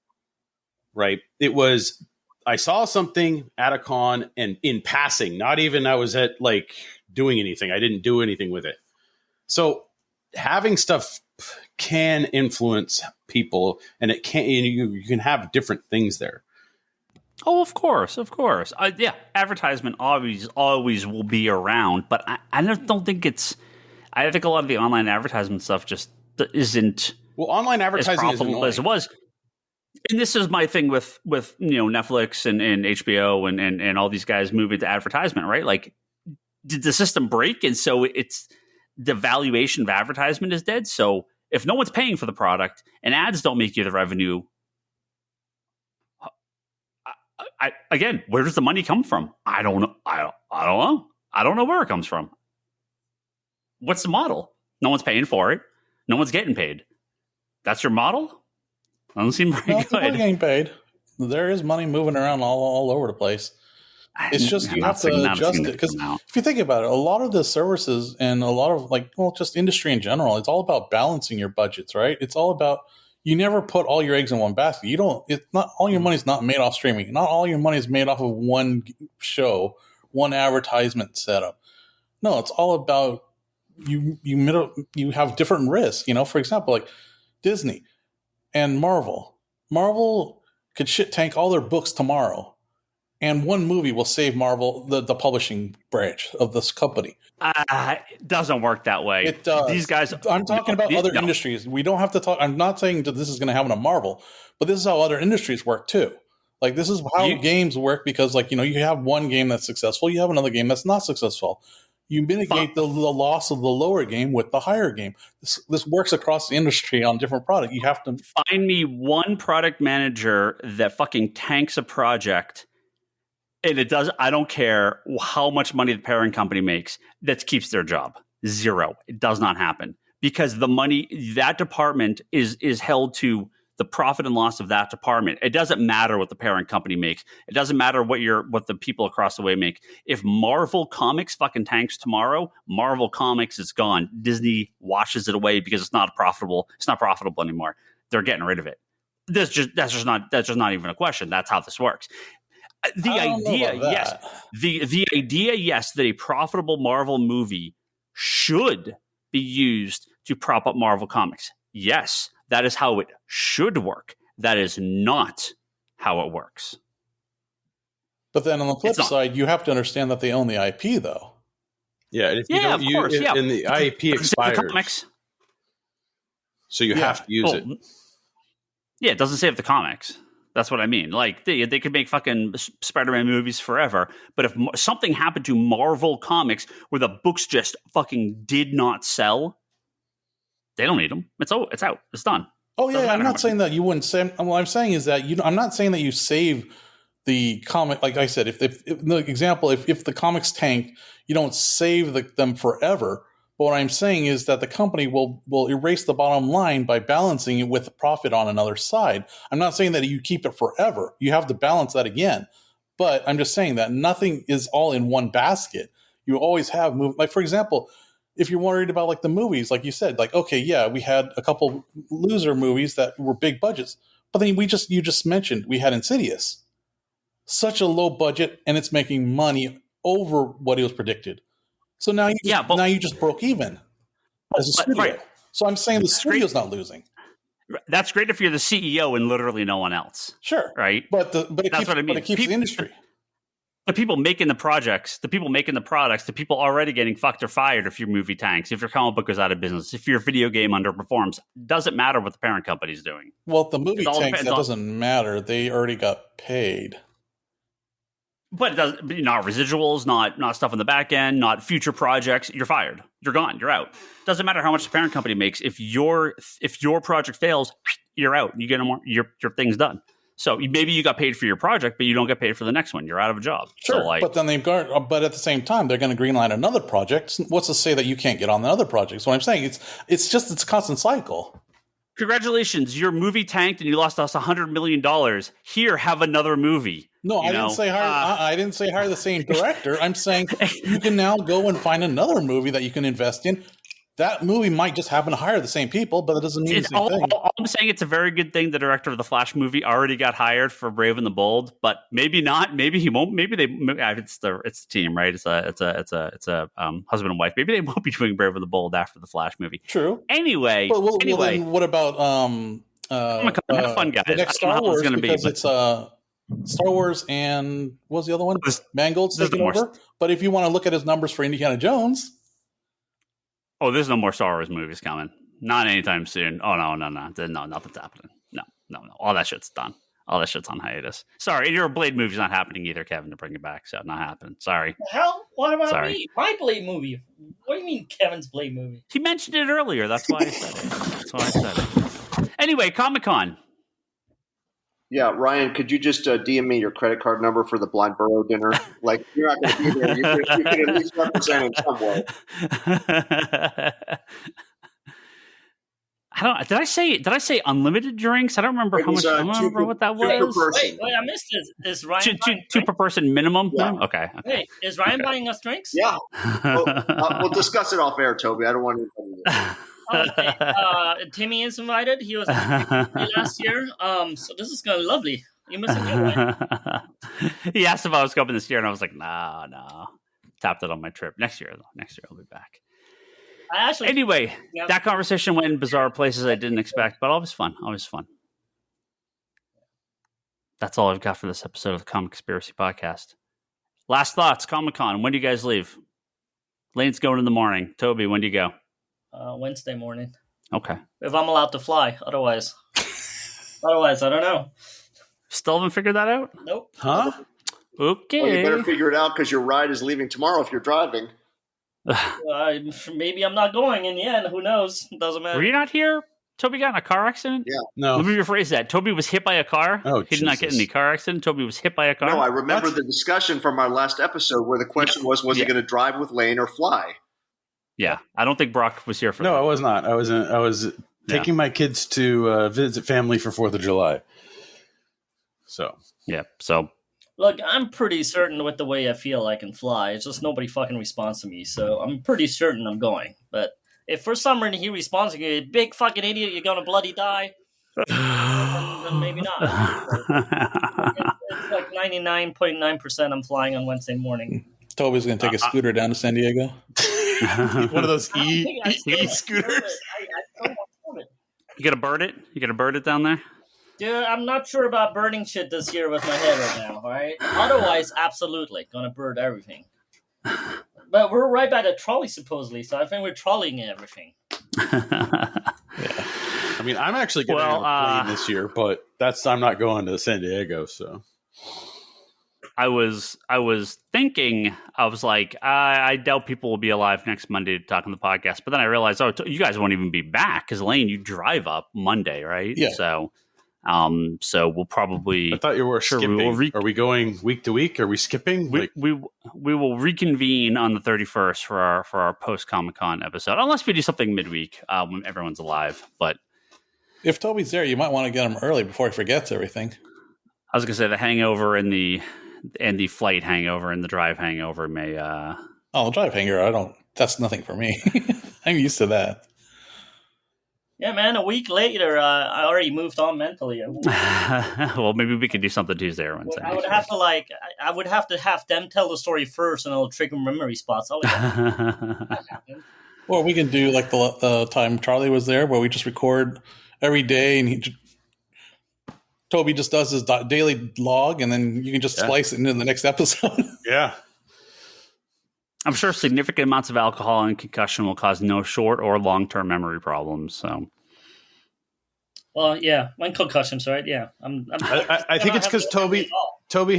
Speaker 2: Right? It was, I saw something at a con, and in passing, not even I was at like doing anything. I didn't do anything with it. So having stuff can influence people, and it can, you can have different things there.
Speaker 1: Oh, of course. Yeah, advertisement always will be around, but I don't think it's. I think a lot of the online advertisement stuff just isn't.
Speaker 2: Well, online advertising
Speaker 1: as profitable as it was. And this is my thing with Netflix and HBO and all these guys moving to advertisement, right? Like, did the system break? And so it's the valuation of advertisement is dead. So if no one's paying for the product and ads don't make you the revenue, again, where does the money come from? I don't know. I don't know. I don't know where it comes from. What's the model? No one's paying for it. No one's getting paid. That's your model? Doesn't seem very good.
Speaker 4: People are getting paid. There is money moving around all over the place. It's just you have to adjust it, because if you think about it, a lot of the services and a lot of just industry in general, it's all about balancing your budgets, right? It's all about, you never put all your eggs in one basket. It's not all your money's not made off streaming. Not all your money is made off of one show, one advertisement setup. No, it's all about you have different risks. For example, like Disney and Marvel. Marvel could shit tank all their books tomorrow, and one movie will save Marvel, the publishing branch of this company.
Speaker 1: It doesn't work that way.
Speaker 4: It does.
Speaker 1: These guys.
Speaker 4: I'm talking about other industries. We don't have to talk. I'm not saying that this is going to happen to Marvel, but this is how other industries work too. Like, this is how games work, because you have one game that's successful, you have another game that's not successful. You mitigate the loss of the lower game with the higher game. This works across the industry on different products. You have to
Speaker 1: find me one product manager that fucking tanks a project, and it does. I don't care how much money the parent company makes, that keeps their job. Zero. It does not happen, because the money, that department is held to the profit and loss of that department. It doesn't matter what the parent company makes. It doesn't matter what the people across the way make. If Marvel Comics fucking tanks tomorrow, Marvel Comics is gone. Disney washes it away because it's not profitable. It's not profitable anymore. They're getting rid of it. That's just not even a question. That's how this works. The idea, yes, that a profitable Marvel movie should be used to prop up Marvel Comics. Yes, that is how it should work. That is not how it works.
Speaker 4: But then on the flip side, you have to understand that they own the IP, though.
Speaker 2: Yeah, if
Speaker 1: you don't, of course.
Speaker 2: And the IP expires. So you have to use it.
Speaker 1: Yeah, it doesn't save the comics. That's what I mean. Like, they could make fucking Spider-Man movies forever, but if something happened to Marvel Comics where the books just fucking did not sell, they don't need them. It's out. It's done.
Speaker 4: Oh, yeah, I'm not saying that you wouldn't say... What I'm saying is that I'm not saying that you save the comic. Like I said, if the example, if the comics tank, you don't save them forever. But what I'm saying is that the company will erase the bottom line by balancing it with profit on another side. I'm not saying that you keep it forever. You have to balance that again. But I'm just saying that nothing is all in one basket. You always have like, for example, if you're worried about like the movies, like you said, like, okay, yeah, we had a couple loser movies that were big budgets, but then you just mentioned we had Insidious, such a low budget, and it's making money over what it was predicted. So now you just broke even as a studio. Right. So I'm saying the studio's not losing.
Speaker 1: That's great if you're the CEO and literally no one else.
Speaker 4: Sure,
Speaker 1: right?
Speaker 4: But it keeps the industry.
Speaker 1: The people making the projects, the people making the products, the people already getting fucked or fired if your movie tanks, if your comic book goes out of business, if your video game underperforms. Doesn't matter what the parent company's doing.
Speaker 4: Well, if the movie tanks, that doesn't matter. They already got paid.
Speaker 1: But it does not residuals, not stuff on the back end, not future projects. You're fired. You're gone. You're out. Doesn't matter how much the parent company makes. If your project fails, you're out. You get your thing's done. So maybe you got paid for your project, but you don't get paid for the next one. You're out of a job.
Speaker 4: Sure,
Speaker 1: so
Speaker 4: but then but at the same time, they're going to greenlight another project. What's to say that you can't get on the other projects? What I'm saying, it's a constant cycle.
Speaker 1: Congratulations, your movie tanked and you lost us $100 million. Here, have another movie.
Speaker 4: No, I didn't say hire. I didn't say hire the same director. I'm saying you can now go and find another movie that you can invest in. That movie might just happen to hire the same people, but it doesn't mean the same thing.
Speaker 1: All I'm saying, it's a very good thing the director of the Flash movie already got hired for Brave and the Bold, but maybe not. Maybe he won't. Maybe it's the team, right? It's a husband and wife. Maybe they won't be doing Brave and the Bold after the Flash movie.
Speaker 4: True.
Speaker 1: Anyway,
Speaker 4: well, then what about
Speaker 1: have fun, guys.
Speaker 4: The next Star Wars, because it's Star Wars and what was the other one? Mangold's taking over. But if you want to look at his numbers for Indiana Jones.
Speaker 1: Oh, there's no more Star Wars movies coming. Not anytime soon. Oh, no. No, nothing's happening. No. All that shit's done. All that shit's on hiatus. Sorry, your Blade movie's not happening either, Kevin, to bring it back. So not happening. Sorry.
Speaker 5: Hell, what about me? My Blade movie. What do you mean Kevin's Blade movie?
Speaker 1: He mentioned it earlier. That's why I said it. Anyway, Comic-Con.
Speaker 3: Yeah, Ryan, could you just DM me your credit card number for the Blind Burrow dinner? Like, you're not going to be there. You can at least represent in some way.
Speaker 1: Did I say unlimited drinks? I don't remember how much. I don't remember what that was.
Speaker 5: Wait, I missed this. Is Ryan
Speaker 1: two per person minimum?
Speaker 3: Yeah.
Speaker 1: Okay.
Speaker 5: Hey, is Ryan buying us drinks?
Speaker 3: Yeah. We'll discuss it off air, Toby. I don't want to.
Speaker 5: Okay. Timmy is invited. He was last year. So this is going to be lovely. You must have right?
Speaker 1: He asked if I was coming this year, and I was like, no. Tapped it on my trip. Next year I'll be back. Anyway, that conversation went in bizarre places I didn't expect, but always fun. That's all I've got for this episode of the Comic Conspiracy Podcast. Last thoughts, Comic-Con. When do you guys leave? Lane's going in the morning. Toby, when do you go?
Speaker 5: Wednesday morning.
Speaker 1: Okay.
Speaker 5: If I'm allowed to fly. Otherwise, I don't know.
Speaker 1: Still haven't figured that out?
Speaker 5: Nope.
Speaker 1: Huh? Okay.
Speaker 3: Well, you better figure it out because your ride is leaving tomorrow if you're driving.
Speaker 5: Maybe I'm not going in the end. Who knows? Doesn't matter.
Speaker 1: Were you not here? Toby got in a car accident?
Speaker 3: Yeah.
Speaker 2: No.
Speaker 1: Let me rephrase that. Toby was hit by a car?
Speaker 2: Oh,
Speaker 1: he did not get in the car accident. Toby was hit by a car?
Speaker 3: No, I remember the discussion from our last episode where the question was he going to drive with Lane or fly?
Speaker 1: Yeah. I don't think Brock was here for that.
Speaker 2: No, I was not. I was taking my kids to visit family for 4th of July. So.
Speaker 1: Yeah. So.
Speaker 5: Look, I'm pretty certain with the way I feel I can fly. It's just nobody fucking responds to me. So I'm pretty certain I'm going. But if for some reason he responds to me, big fucking idiot, you're going to bloody die, then maybe not. It's like 99.9% I'm flying on Wednesday morning.
Speaker 4: Toby's going to take a scooter down to San Diego.
Speaker 2: One of those e-scooters.
Speaker 1: You going to bird it? You going to bird it down there?
Speaker 5: Dude, I'm not sure about burning shit this year with my head right now, all right? Otherwise, absolutely. Gonna burn everything. But we're right by the trolley, supposedly, so I think we're trolleying everything.
Speaker 2: Yeah. I mean, I'm actually getting on a plane this year, but I'm not going to San Diego, so...
Speaker 1: I was thinking, I was like, I doubt people will be alive next Monday to talk on the podcast. But then I realized, you guys won't even be back because Lane, you drive up Monday, right?
Speaker 4: Yeah.
Speaker 1: So we'll probably.
Speaker 2: I thought you were skipping. Are we going week to week? Are we skipping?
Speaker 1: We will reconvene on the 31st for our post Comic-Con episode, unless we do something midweek when everyone's alive. But
Speaker 4: if Toby's there, you might want to get him early before he forgets everything.
Speaker 1: I was going to say the hangover and the flight hangover and the drive hangover may
Speaker 4: the drive hangover, that's nothing for me. I'm used to that.
Speaker 5: Yeah, man, a week later I already moved on mentally.
Speaker 1: Well, maybe we could do something Tuesday or Wednesday.
Speaker 5: I would have to have them tell the story first, and it'll trigger memory spots.
Speaker 4: Or we can do like the time Charlie was there, where we just record every day, and Toby just does his daily log, and then you can just splice it into the next episode.
Speaker 2: Yeah.
Speaker 1: I'm sure significant amounts of alcohol and concussion will cause no short or long-term memory problems. So,
Speaker 5: well, yeah, when concussions, right? Yeah,
Speaker 2: I think it's because Toby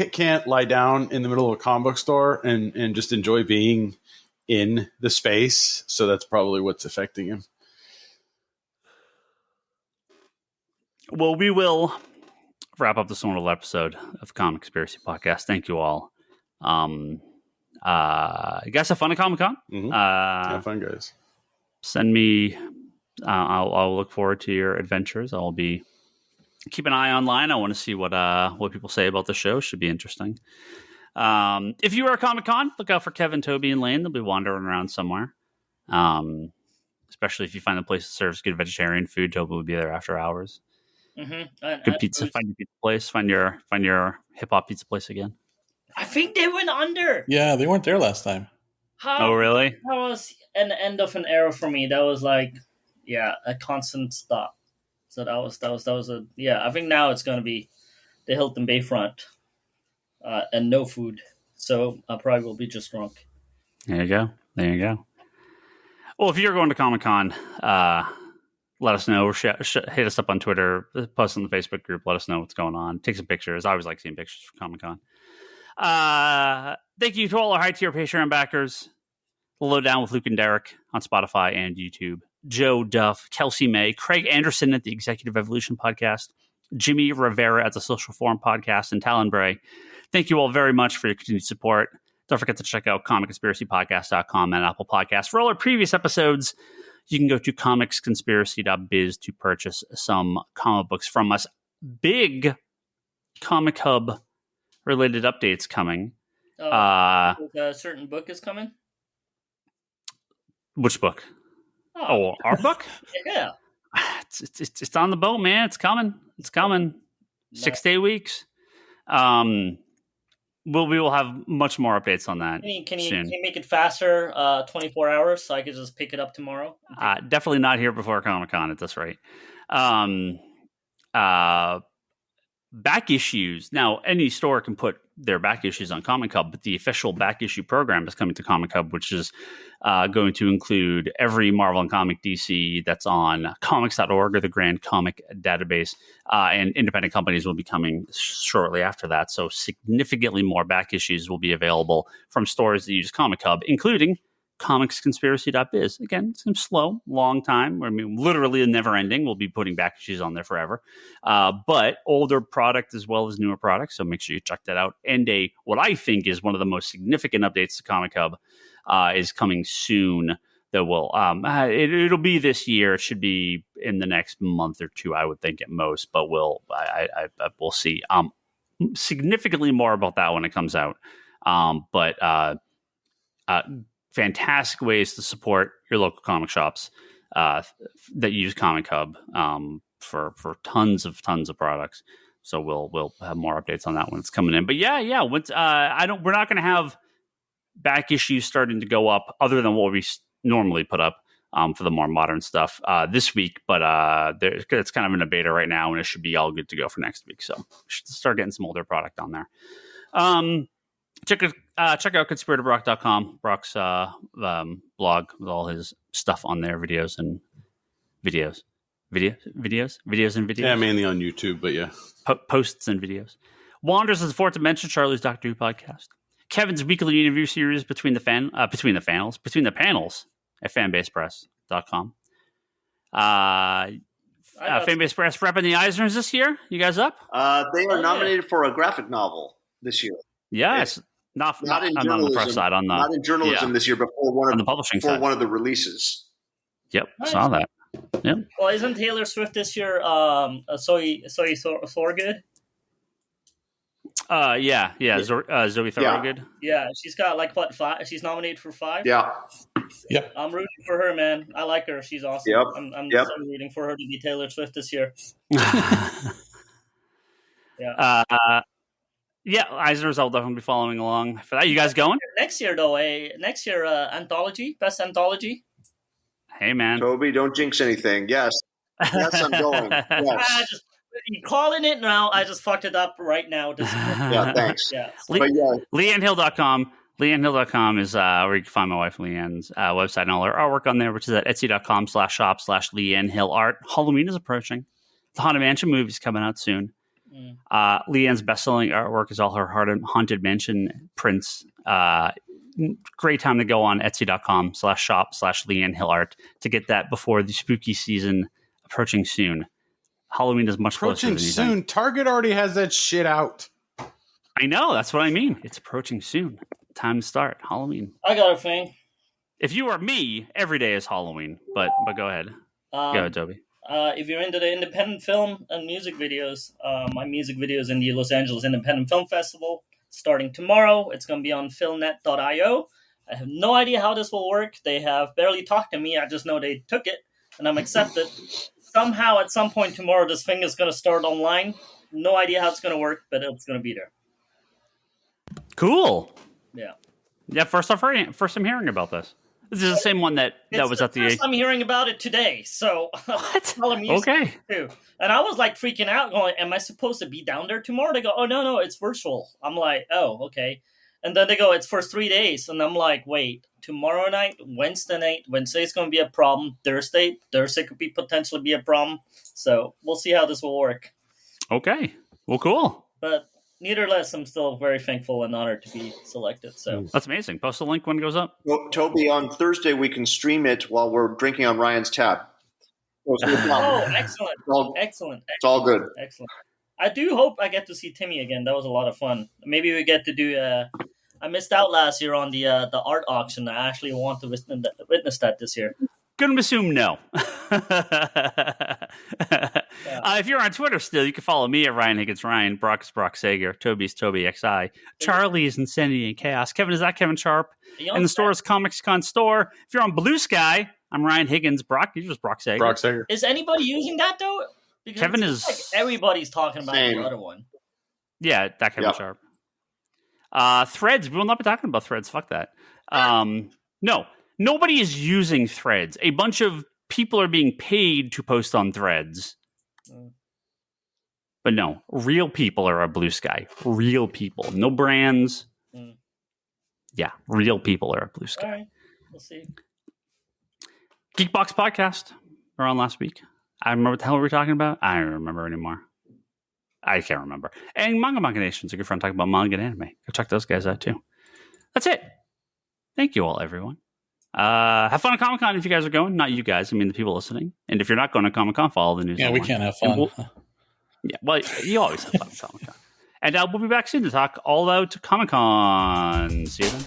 Speaker 2: can't lie down in the middle of a comic book store and just enjoy being in the space. So that's probably what's affecting him.
Speaker 1: Well, we will wrap up this wonderful episode of Comic Conspiracy Podcast. Thank you all. You guys have fun at Comic-Con?
Speaker 2: Mm-hmm. Have fun, guys.
Speaker 1: Send me. I'll look forward to your adventures. I'll be keep an eye online. I want to see what people say about the show. Should be interesting. If you are at Comic-Con, look out for Kevin, Toby, and Lane. They'll be wandering around somewhere. Especially if you find a place that serves good vegetarian food, Toby will be there after hours.
Speaker 5: Mm-hmm.
Speaker 1: Good pizza. Find your pizza place. Find your hip hop pizza place again.
Speaker 5: I think they went under.
Speaker 4: Yeah, they weren't there last time.
Speaker 1: Oh, really?
Speaker 5: That was an end of an era for me. That was like, a constant stop. So that was a I think now it's going to be the Hilton Bayfront, and no food. So I probably will be just drunk.
Speaker 1: There you go. Well, if you're going to Comic-Con, let us know. Hit us up on Twitter. Post on the Facebook group. Let us know what's going on. Take some pictures. I always like seeing pictures from Comic-Con. Thank you to all our high-tier Patreon backers. The Lowdown with Luke and Derek on Spotify and YouTube. Joe Duff, Kelsey May, Craig Anderson at the Executive Evolution Podcast, Jimmy Rivera at the Social Forum Podcast, and Talon Bray. Thank you all very much for your continued support. Don't forget to check out comicconspiracypodcast.com and Apple Podcasts. For all our previous episodes, you can go to comicsconspiracy.biz to purchase some comic books from us. Big Comic Hub related updates coming.
Speaker 5: A certain book is coming?
Speaker 1: Which book? Oh, our book?
Speaker 5: Yeah.
Speaker 1: It's on the boat, man. It's coming. 6 to 8 weeks. We will have much more updates on that.
Speaker 5: Can you make it faster? 24 hours, so I could just pick it up tomorrow.
Speaker 1: Definitely not here before Comic-Con at this rate. Back issues. Now, any store can put their back issues on Comic Hub, but the official back issue program is coming to Comic Hub, which is going to include every Marvel and Comic DC that's on comics.org or the Grand Comic Database, and independent companies will be coming shortly after that. So significantly more back issues will be available from stores that use Comic Hub, including comicsconspiracy.biz. Again, it's a slow, long time. I mean, literally never ending. We'll be putting back issues on there forever. But older product as well as newer products. So make sure you check that out. And what I think is one of the most significant updates to Comic Hub is coming soon. That will it'll be this year. It should be in the next month or two, I would think at most. But we'll see. Significantly more about that when it comes out. Fantastic ways to support your local comic shops that use Comic Hub for tons of products. So we'll have more updates on that when it's coming in. But yeah. We're not going to have back issues starting to go up other than what we normally put up for the more modern stuff this week, but it's kind of in a beta right now, and it should be all good to go for next week. So we should start getting some older product on there. Check out conspiratorBrock.com, Brock's blog with all his stuff on there, videos and videos.
Speaker 2: Yeah, mainly on YouTube, but yeah.
Speaker 1: Posts and videos. Wanders of the Fourth Dimension, Charlie's Doctor Who podcast. Kevin's weekly interview series between the panels at fanbasepress.com. Fanbase Press repping the Eisners this year. You guys up?
Speaker 3: They are nominated for a graphic novel this year.
Speaker 1: Yes. Not in journalism, on the press side.
Speaker 3: Not in journalism this year, but for one of the releases.
Speaker 1: Yep, nice. Saw that. Yep.
Speaker 5: Well, isn't Taylor Swift this year Zoe Thorogood? Zoe Thorogood. Yeah, she's got like what, 5? She's nominated for 5.
Speaker 3: Yeah.
Speaker 4: Yep.
Speaker 5: I'm rooting for her, man. I like her. She's awesome.
Speaker 3: Yep.
Speaker 5: I'm so rooting for her to be Taylor Swift this year.
Speaker 1: Yeah. Eisner's I'll definitely be following along for that. You guys going
Speaker 5: next year though? Anthology, best anthology.
Speaker 1: Hey man,
Speaker 3: Toby, don't jinx anything. Yes, I'm going. Yes.
Speaker 5: You calling it now? I just fucked it up right now.
Speaker 3: Yeah, thanks.
Speaker 5: Yeah.
Speaker 1: LeanneHill.com. LeanneHill.com is where you can find my wife Leanne's website and all her artwork on there, which is at etsy.com/shop/LeanneHillArt. Halloween is approaching. The Haunted Mansion movie is coming out soon. Leanne's best-selling artwork is all her Haunted Mansion prints. Great time to go on etsy.com/shop/LeanneHillArt to get that before the spooky season approaching soon. Halloween is much closer than you think.
Speaker 2: Target already has that shit out.
Speaker 1: I know. That's what I mean. It's approaching soon. Time to start. Halloween.
Speaker 5: I got a thing.
Speaker 1: If you are me, every day is Halloween. But go ahead. Go ahead, Toby.
Speaker 5: If you're into the independent film and music videos, my music videos in the Los Angeles Independent Film Festival starting tomorrow. It's going to be on filmnet.io. I have no idea how this will work. They have barely talked to me. I just know they took it, and I'm accepted. Somehow, at some point tomorrow, this thing is going to start online. No idea how it's going to work, but it's going to be there.
Speaker 1: Cool.
Speaker 5: Yeah.
Speaker 1: First I'm hearing about this. This is the same one that was at the.
Speaker 5: First I'm hearing about it today. So
Speaker 1: what? Okay.
Speaker 5: Too. And I was like freaking out, going, "Am I supposed to be down there tomorrow?" They go, "Oh no, it's virtual." I'm like, "Oh, okay." And then they go, "It's for 3 days," and I'm like, "Wait, tomorrow night, Wednesday night, Wednesday's going to be a problem. Thursday could potentially be a problem. So we'll see how this will work."
Speaker 1: Okay. Well, cool.
Speaker 5: But nevertheless, I'm still very thankful and honored to be selected. So
Speaker 1: that's amazing. Post a link when it goes up.
Speaker 3: Well, Toby, on Thursday we can stream it while we're drinking on Ryan's tab.
Speaker 5: Excellent. Excellent.
Speaker 3: It's all good.
Speaker 5: Excellent. I do hope I get to see Timmy again. That was a lot of fun. Maybe we get to do. I missed out last year on the art auction. I actually want to witness that this year.
Speaker 1: Gonna assume no. If you're on Twitter still, you can follow me at Ryan Higgins Ryan, Brock is Brock Sager, Toby's Toby XI, Charlie is Insanity and Chaos, Kevin is at Kevin Sharp, and the store is Comics Con Store. If you're on Blue Sky, I'm Ryan Higgins. Brock, you're just Brock Sager.
Speaker 2: Brock Sager.
Speaker 5: Is anybody using that though? Because
Speaker 1: Kevin is
Speaker 5: like everybody's talking about the other one.
Speaker 1: Yeah, that Kevin Sharp. Threads. We will not be talking about Threads. Fuck that. No. Nobody is using Threads. A bunch of people are being paid to post on Threads. But no, real people are a Blue Sky. Real people. No brands. Yeah, real people are a Blue Sky.
Speaker 5: All right. We'll see.
Speaker 1: Geekbox Podcast. We're on last week. I remember what the hell we were talking about. I don't remember anymore. I can't remember. And Manga Nation's a good friend talking about manga and anime. Go check those guys out too. That's it. Thank you all, everyone. Have fun at Comic-Con if you guys are going. Not you guys. I mean, the people listening. And if you're not going to Comic-Con, follow the news.
Speaker 4: Yeah, we can't have fun.
Speaker 1: Well, you always have fun at Comic-Con. And we'll be back soon to talk all about Comic-Con. See you then.